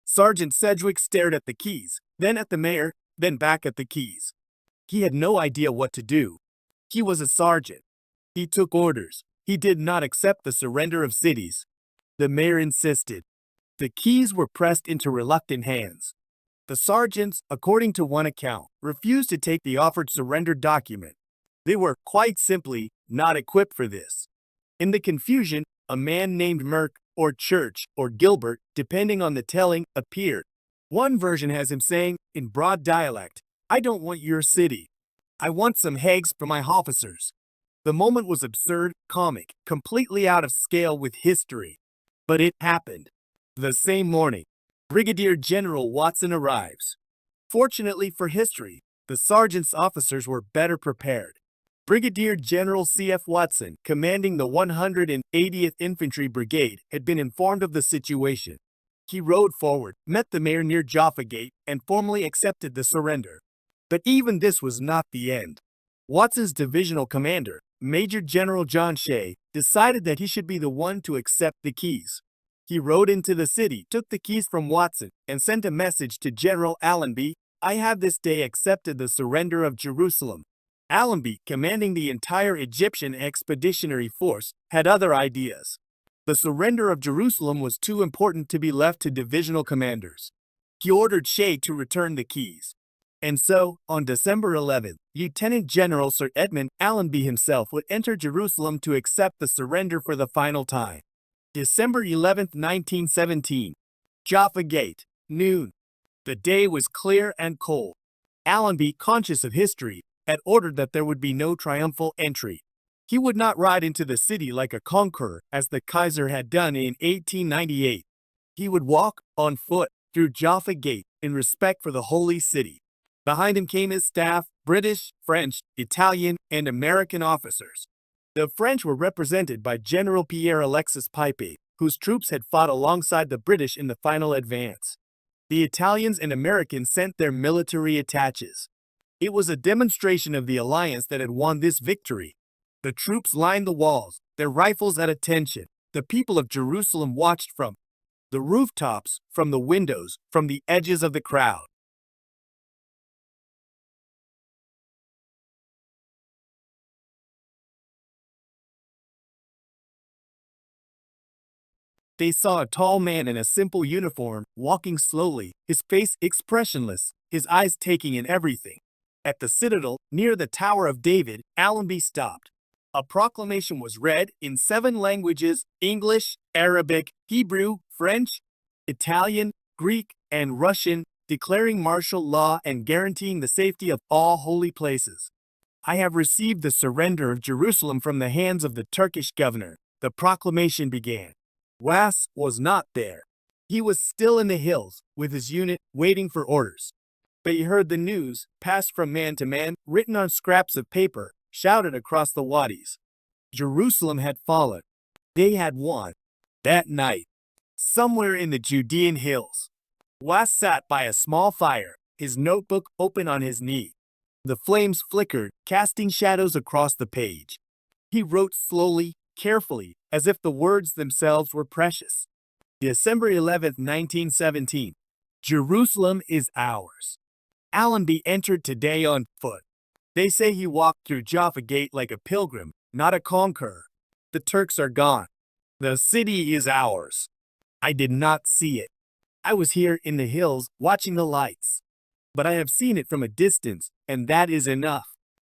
Sergeant Sedgwick stared at the keys, then at the mayor, then back at the keys. He had no idea what to do. He was a sergeant. He took orders. He did not accept the surrender of cities. The mayor insisted. The keys were pressed into reluctant hands. The sergeants, according to one account, refused to take the offered surrender document. They were, quite simply, not equipped for this. In the confusion, a man named Merck, or Church, or Gilbert, depending on the telling, appeared. One version has him saying, in broad dialect, "I don't want your city. I want some hags for my officers." The moment was absurd, comic, completely out of scale with history. But it happened. The same morning, Brigadier General Watson arrives. Fortunately for history, the sergeant's officers were better prepared. Brigadier General C.F. Watson, commanding the 180th Infantry Brigade, had been informed of the situation. He rode forward, met the mayor near Jaffa Gate, and formally accepted the surrender. But even this was not the end. Watson's divisional commander, Major General John Shea, decided that he should be the one to accept the keys. He rode into the city, took the keys from Watson, and sent a message to General Allenby, "I have this day accepted the surrender of Jerusalem." Allenby, commanding the entire Egyptian expeditionary force, had other ideas. The surrender of Jerusalem was too important to be left to divisional commanders. He ordered Shea to return the keys. And so, on December 11th, Lieutenant General Sir Edmund Allenby himself would enter Jerusalem to accept the surrender for the final time. December 11th, 1917. Jaffa Gate, noon. The day was clear and cold. Allenby, conscious of history, had ordered that there would be no triumphal entry. He would not ride into the city like a conqueror, as the Kaiser had done in 1898. He would walk, on foot, through Jaffa Gate in respect for the Holy City. Behind him came his staff, British, French, Italian, and American officers. The French were represented by General Pierre-Alexis Pipe, whose troops had fought alongside the British in the final advance. The Italians and Americans sent their military attaches. It was a demonstration of the alliance that had won this victory. The troops lined the walls, their rifles at attention. The people of Jerusalem watched from the rooftops, from the windows, from the edges of the crowd. They saw a tall man in a simple uniform, walking slowly, his face expressionless, his eyes taking in everything. At the citadel, near the Tower of David, Allenby stopped. A proclamation was read in 7 languages: English, Arabic, Hebrew, French, Italian, Greek, and Russian, declaring martial law and guaranteeing the safety of all holy places. "I have received the surrender of Jerusalem from the hands of the Turkish governor," the proclamation began. Was was not there. He was still in the hills, with his unit, waiting for orders. But he heard the news, passed from man to man, written on scraps of paper, shouted across the wadis. Jerusalem had fallen. They had won. That night, somewhere in the Judean hills, Was sat by a small fire, his notebook open on his knee. The flames flickered, casting shadows across the page. He wrote slowly, carefully, as if the words themselves were precious. December 11th, 1917. Jerusalem is ours. Allenby entered today on foot. They say he walked through Jaffa Gate like a pilgrim, not a conqueror. The Turks are gone. The city is ours. I did not see it. I was here in the hills watching the lights. But I have seen it from a distance, and that is enough.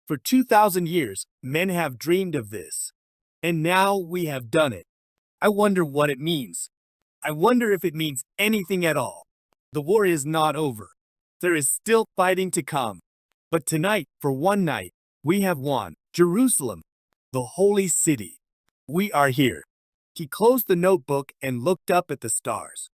For 2,000 years, men have dreamed of this. And now we have done it. I wonder what it means. I wonder if it means anything at all. The war is not over. There is still fighting to come. But tonight, for one night, we have won. Jerusalem, the holy city. We are here. He closed the notebook and looked up at the stars.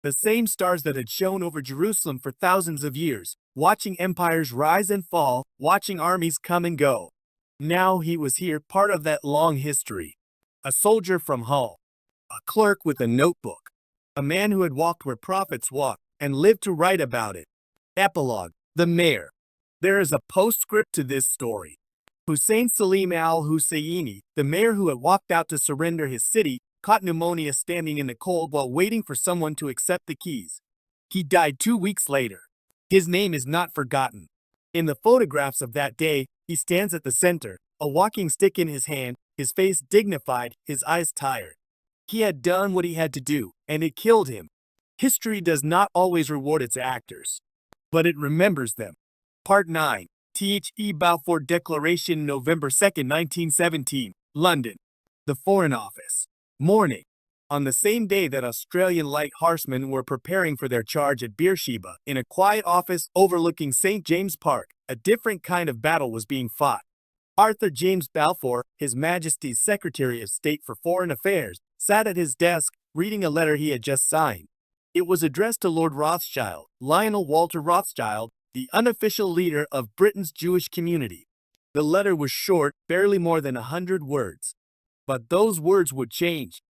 The same stars that had shone over Jerusalem for thousands of years, watching empires rise and fall, watching armies come and go. Now he was here, part of that long history. A soldier from Hull. A clerk with a notebook. A man who had walked where prophets walked and lived to write about it. Epilogue. The mayor. There is a postscript to this story. Hussein Salim al-Husseini, the mayor who had walked out to surrender his city, caught pneumonia standing in the cold while waiting for someone to accept the keys. He died 2 weeks later. His name is not forgotten. In the photographs of that day, he stands at the center, a walking stick in his hand, his face dignified, his eyes tired. He had done what he had to do, and it killed him. History does not always reward its actors, but it remembers them. Part 9. The Balfour Declaration, November 2, 1917, London. The Foreign Office. Morning. On the same day that Australian Light Horsemen were preparing for their charge at Beersheba, in a quiet office overlooking St. James Park, a different kind of battle was being fought. Arthur James Balfour, His Majesty's Secretary of State for Foreign Affairs, sat at his desk, reading a letter he had just signed. It was addressed to Lord Rothschild, Lionel Walter Rothschild, the unofficial leader of Britain's Jewish community. The letter was short, barely more than 100 words. But those words would change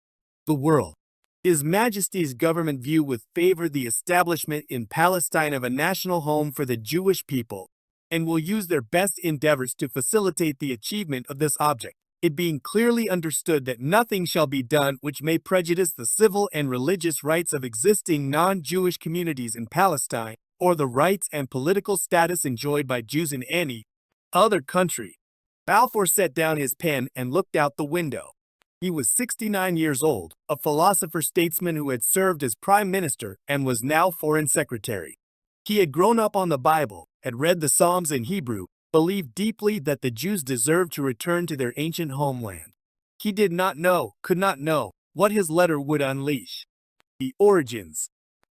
the world. His Majesty's government view with favor the establishment in Palestine of a national home for the Jewish people, and will use their best endeavors to facilitate the achievement of this object, it being clearly understood that nothing shall be done which may prejudice the civil and religious rights of existing non-Jewish communities in Palestine, or the rights and political status enjoyed by Jews in any other country. Balfour set down his pen and looked out the window. He was 69 years old, a philosopher-statesman who had served as prime minister and was now foreign secretary. He had grown up on the Bible, had read the Psalms in Hebrew, believed deeply that the Jews deserved to return to their ancient homeland. He did not know, could not know, what his letter would unleash. The origins.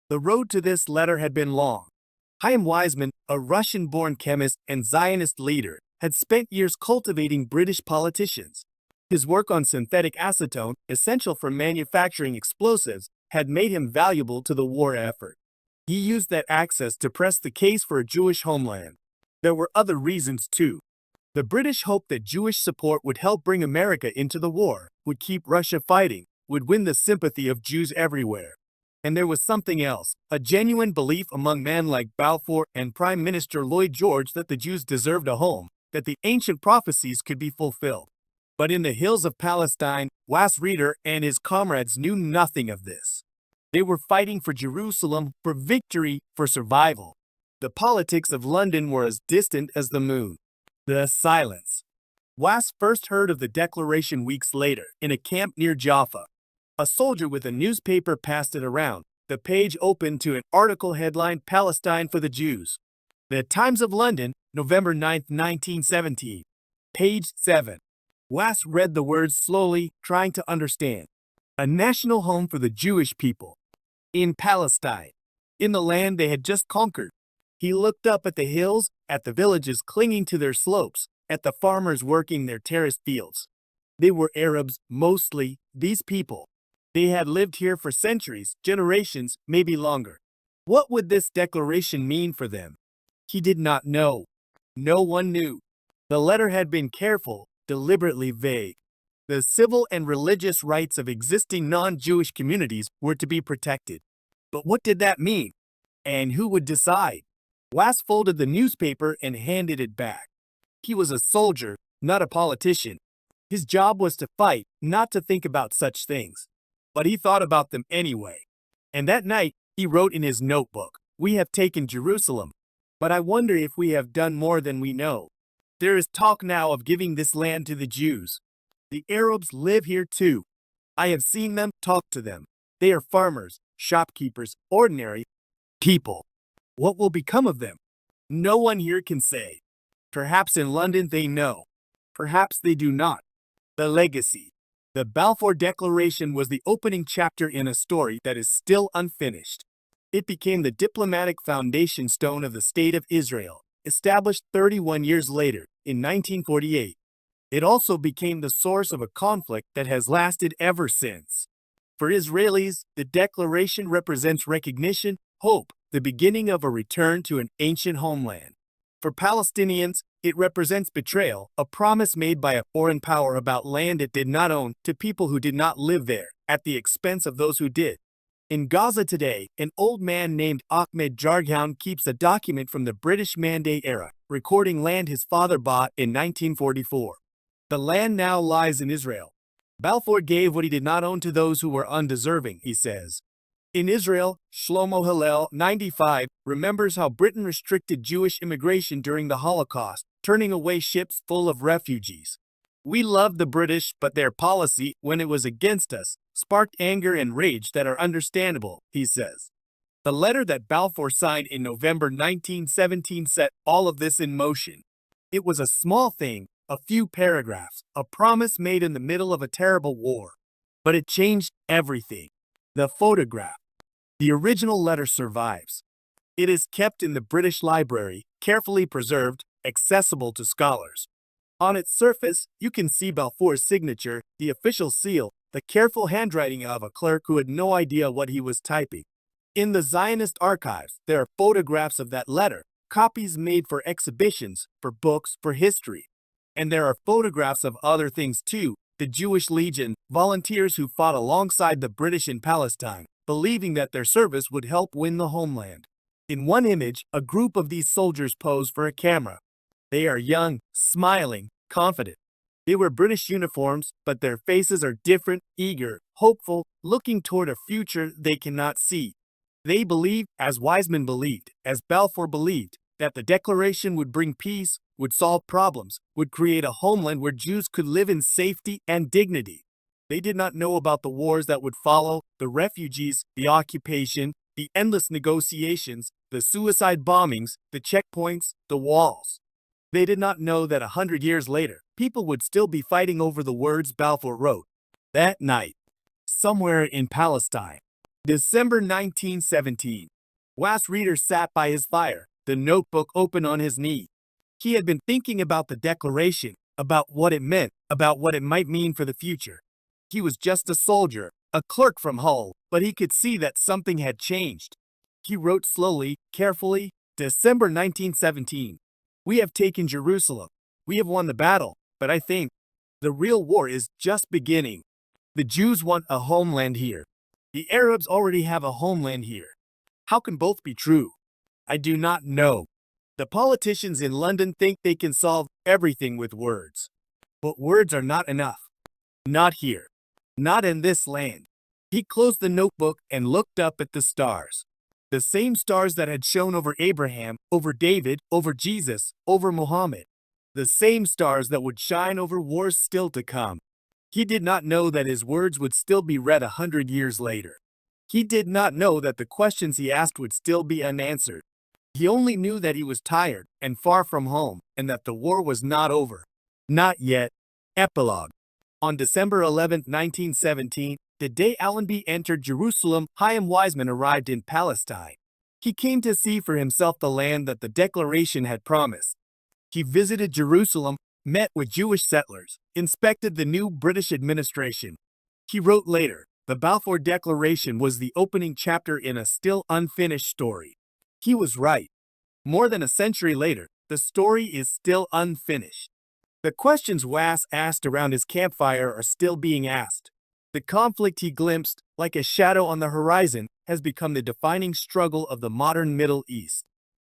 The road to this letter had been long. Chaim Weizmann, a Russian-born chemist and Zionist leader, had spent years cultivating British politicians. His work on synthetic acetone, essential for manufacturing explosives, had made him valuable to the war effort. He used that access to press the case for a Jewish homeland. There were other reasons too. The British hoped that Jewish support would help bring America into the war, would keep Russia fighting, would win the sympathy of Jews everywhere. And there was something else, a genuine belief among men like Balfour and Prime Minister Lloyd George that the Jews deserved a home, that the ancient prophecies could be fulfilled. But in the hills of Palestine, Was Reader and his comrades knew nothing of this. They were fighting for Jerusalem, for victory, for survival. The politics of London were as distant as the moon. The silence. Was first heard of the declaration weeks later, in a camp near Jaffa. A soldier with a newspaper passed it around. The page opened to an article headlined Palestine for the Jews. The Times of London, November 9, 1917. Page 7. Was read the words slowly, trying to understand. A national home for the Jewish people. In Palestine. In the land they had just conquered. He looked up at the hills, at the villages clinging to their slopes, at the farmers working their terraced fields. They were Arabs, mostly, these people. They had lived here for centuries, generations, maybe longer. What would this declaration mean for them? He did not know. No one knew. The letter had been careful, deliberately vague. The civil and religious rights of existing non-Jewish communities were to be protected. But what did that mean? And who would decide? Was folded the newspaper and handed it back. He was a soldier, not a politician. His job was to fight, not to think about such things. But he thought about them anyway. And that night, he wrote in his notebook, "We have taken Jerusalem. But I wonder if we have done more than we know." There is talk now of giving this land to the Jews. The Arabs live here too. I have seen them, talked to them. They are farmers, shopkeepers, ordinary people. What will become of them? No one here can say. Perhaps in London they know. Perhaps they do not. The legacy. The Balfour Declaration was the opening chapter in a story that is still unfinished. It became the diplomatic foundation stone of the State of Israel, established 31 years later, in 1948. It also became the source of a conflict that has lasted ever since. For Israelis, the declaration represents recognition, hope, the beginning of a return to an ancient homeland. For Palestinians, it represents betrayal, a promise made by a foreign power about land it did not own to people who did not live there, at the expense of those who did. In Gaza today, an old man named Ahmed Jargown keeps a document from the British Mandate era, recording land his father bought in 1944. The land now lies in Israel. Balfour gave what he did not own to those who were undeserving, he says. In Israel, Shlomo Hillel, 95, remembers how Britain restricted Jewish immigration during the Holocaust, turning away ships full of refugees. We loved the British, but their policy, when it was against us, sparked anger and rage that are understandable, he says. The letter that Balfour signed in November 1917 set all of this in motion. It was a small thing, a few paragraphs, a promise made in the middle of a terrible war. But it changed everything. The photograph. The original letter survives. It is kept in the British Library, carefully preserved, accessible to scholars. On its surface, you can see Balfour's signature, the official seal, the careful handwriting of a clerk who had no idea what he was typing. In the Zionist archives, there are photographs of that letter, copies made for exhibitions, for books, for history. And there are photographs of other things too, the Jewish Legion, volunteers who fought alongside the British in Palestine, believing that their service would help win the homeland. In one image, a group of these soldiers pose for a camera. They are young, smiling, confident. They wear British uniforms, but their faces are different, eager, hopeful, looking toward a future they cannot see. They believe, as Wiseman believed, as Balfour believed, that the declaration would bring peace, would solve problems, would create a homeland where Jews could live in safety and dignity. They did not know about the wars that would follow, the refugees, the occupation, the endless negotiations, the suicide bombings, the checkpoints, the walls. They did not know that 100 years later, people would still be fighting over the words Balfour wrote. That night, somewhere in Palestine, December 1917, Wass Reader sat by his fire, the notebook open on his knee. He had been thinking about the declaration, about what it meant, about what it might mean for the future. He was just a soldier, a clerk from Hull, but he could see that something had changed. He wrote slowly, carefully, December 1917. We have taken Jerusalem. We have won the battle, but I think the real war is just beginning. The Jews want a homeland here. The Arabs already have a homeland here. How can both be true? I do not know. The politicians in London think they can solve everything with words. But words are not enough. Not here. Not in this land. He closed the notebook and looked up at the stars. The same stars that had shone over Abraham, over David, over Jesus, over Muhammad. The same stars that would shine over wars still to come. He did not know that his words would still be read 100 years later. He did not know that the questions he asked would still be unanswered. He only knew that he was tired and far from home, and that the war was not over. Not yet. Epilogue. On December 11, 1917, the day Allenby entered Jerusalem, Chaim Wiseman arrived in Palestine. He came to see for himself the land that the declaration had promised. He visited Jerusalem, met with Jewish settlers, inspected the new British administration. He wrote later, the Balfour Declaration was the opening chapter in a still unfinished story. He was right. More than a century later, the story is still unfinished. The questions Wass asked around his campfire are still being asked. The conflict he glimpsed, like a shadow on the horizon, has become the defining struggle of the modern Middle East.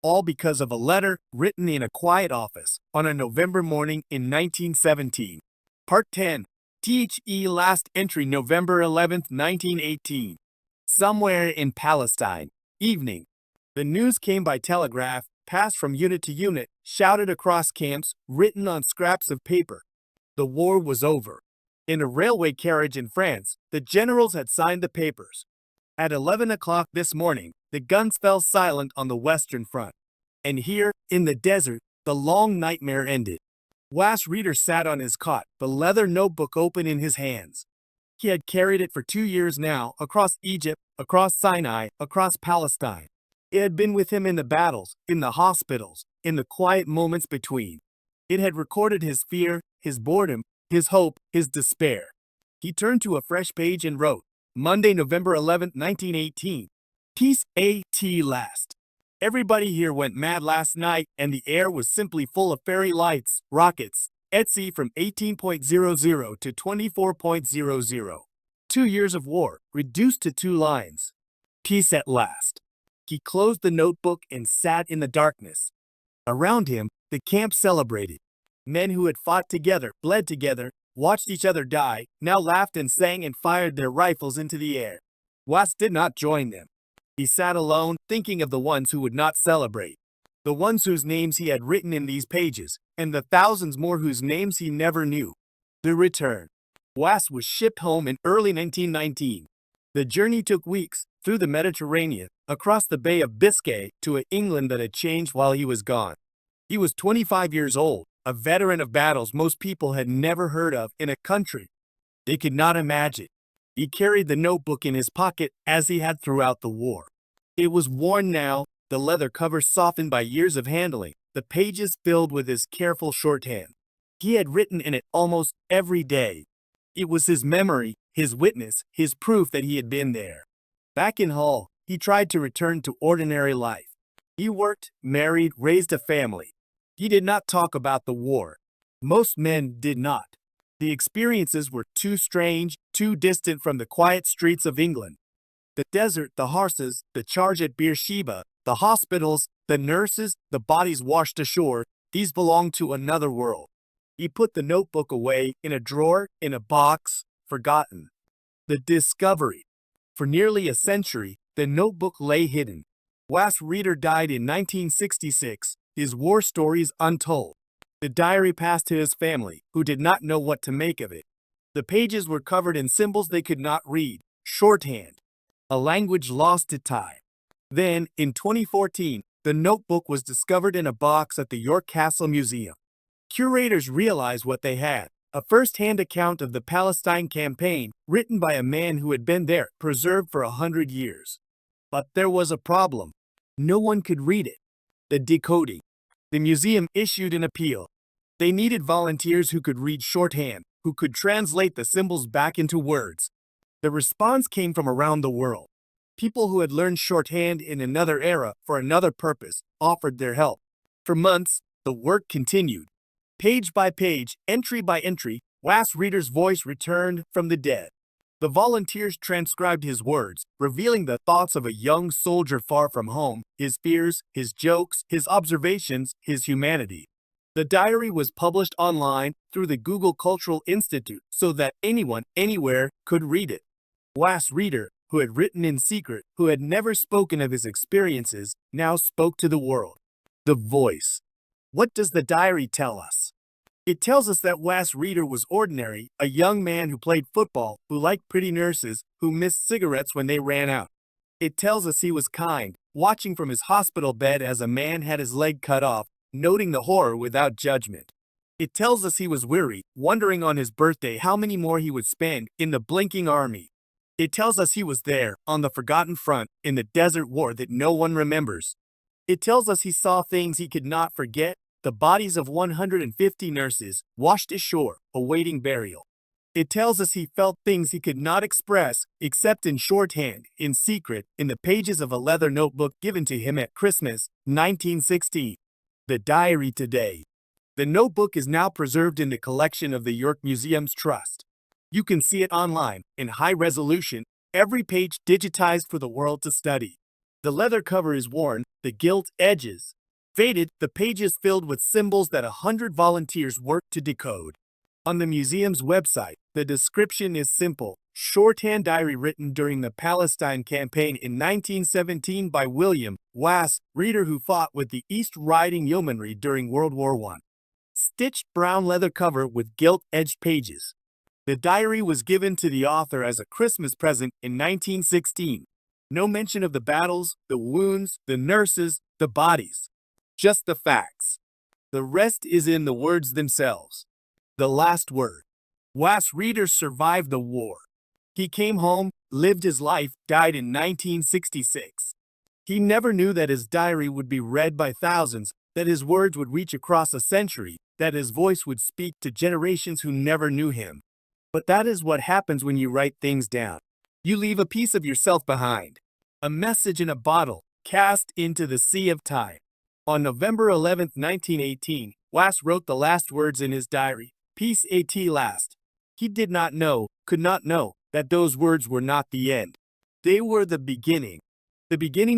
All because of a letter written in a quiet office on a November morning in 1917. Part 10. THE last entry November 11, 1918. Somewhere in Palestine. Evening. The news came by telegraph, passed from unit to unit, shouted across camps, written on scraps of paper. The war was over. In a railway carriage in France, the generals had signed the papers. At 11 o'clock this morning, the guns fell silent on the Western Front. And here, in the desert, the long nightmare ended. Was Reader sat on his cot, the leather notebook open in his hands. He had carried it for 2 years now, across Egypt, across Sinai, across Palestine. It had been with him in the battles, in the hospitals, in the quiet moments between. It had recorded his fear, his boredom, his hope, his despair. He turned to a fresh page and wrote, Monday, November 11, 1918. Peace at last. Everybody here went mad last night, and the air was simply full of fairy lights, rockets, etc. from 18.00 to 24.00. 2 years of war, reduced to 2 lines. Peace at last. He closed the notebook and sat in the darkness. Around him, the camp celebrated. Men who had fought together, bled together, watched each other die, now laughed and sang and fired their rifles into the air. Was did not join them. He sat alone, thinking of the ones who would not celebrate, the ones whose names he had written in these pages, and the thousands more whose names he never knew. The return. Was shipped home in early 1919. The journey took weeks, through the Mediterranean, across the Bay of Biscay, to an England that had changed while he was gone. He was 25 years old, a veteran of battles most people had never heard of in a country they could not imagine. He carried the notebook in his pocket as he had throughout the war. It was worn now, the leather cover softened by years of handling, the pages filled with his careful shorthand. He had written in it almost every day. It was his memory, his witness, his proof that he had been there. Back in Hull, he tried to return to ordinary life. He worked, married, raised a family. He did not talk about the war. Most men did not. The experiences were too strange, too distant from the quiet streets of England. The desert, the horses, the charge at Beersheba, the hospitals, the nurses, the bodies washed ashore, these belonged to another world. He put the notebook away, in a drawer, in a box, forgotten. The discovery. For nearly a century, the notebook lay hidden. Was Reader died in 1966, his war stories untold. The diary passed to his family, who did not know what to make of it. The pages were covered in symbols they could not read, shorthand, a language lost to time. Then, in 2014, the notebook was discovered in a box at the York Castle Museum. Curators realized what they had, a first-hand account of the Palestine campaign, written by a man who had been there, preserved for 100 years. But there was a problem. No one could read it. The decoding. The museum issued an appeal. They needed volunteers who could read shorthand, who could translate the symbols back into words. The response came from around the world. People who had learned shorthand in another era for another purpose offered their help. For months, the work continued. Page by page, entry by entry, Was Reader's voice returned from the dead. The volunteers transcribed his words, revealing the thoughts of a young soldier far from home, his fears, his jokes, his observations, his humanity. The diary was published online through the Google Cultural Institute so that anyone, anywhere, could read it. Was Reader, who had written in secret, who had never spoken of his experiences, now spoke to the world. The voice. What does the diary tell us? It tells us that Was Reader was ordinary, a young man who played football, who liked pretty nurses, who missed cigarettes when they ran out. It tells us he was kind, watching from his hospital bed as a man had his leg cut off, noting the horror without judgment. It tells us he was weary, wondering on his birthday how many more he would spend in the blinking army. It tells us he was there, on the forgotten front, in the desert war that no one remembers. It tells us he saw things he could not forget, the bodies of 150 nurses, washed ashore, awaiting burial. It tells us he felt things he could not express, except in shorthand, in secret, in the pages of a leather notebook given to him at Christmas, 1916. The diary today. The notebook is now preserved in the collection of the York Museum's Trust. You can see it online, in high resolution, every page digitized for the world to study. The leather cover is worn, the gilt edges faded, the pages filled with symbols that 100 volunteers worked to decode. On the museum's website, the description is simple: Shorthand diary written during the Palestine campaign in 1917 by William Wass, reader who fought with the East Riding Yeomanry during World War I. Stitched brown leather cover with gilt-edged pages. The diary was given to the author as a Christmas present in 1916. No mention of the battles, the wounds, the nurses, the bodies. Just the facts. The rest is in the words themselves. The last word. Wass reader survived the war. He came home, lived his life, died in 1966. He never knew that his diary would be read by thousands, that his words would reach across a century, that his voice would speak to generations who never knew him. But that is what happens when you write things down. You leave a piece of yourself behind. A message in a bottle, cast into the sea of time. On November 11, 1918, Wass wrote the last words in his diary, Peace at last. He did not know, could not know, that those words were not the end. They were the beginning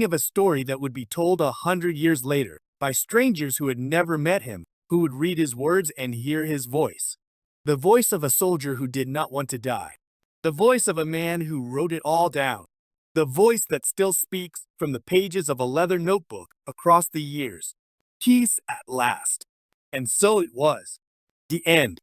of a story that would be told 100 years later, by strangers who had never met him, who would read his words and hear his voice. The voice of a soldier who did not want to die. The voice of a man who wrote it all down. The voice that still speaks from the pages of a leather notebook across the years. Peace at last. And so it was. The end.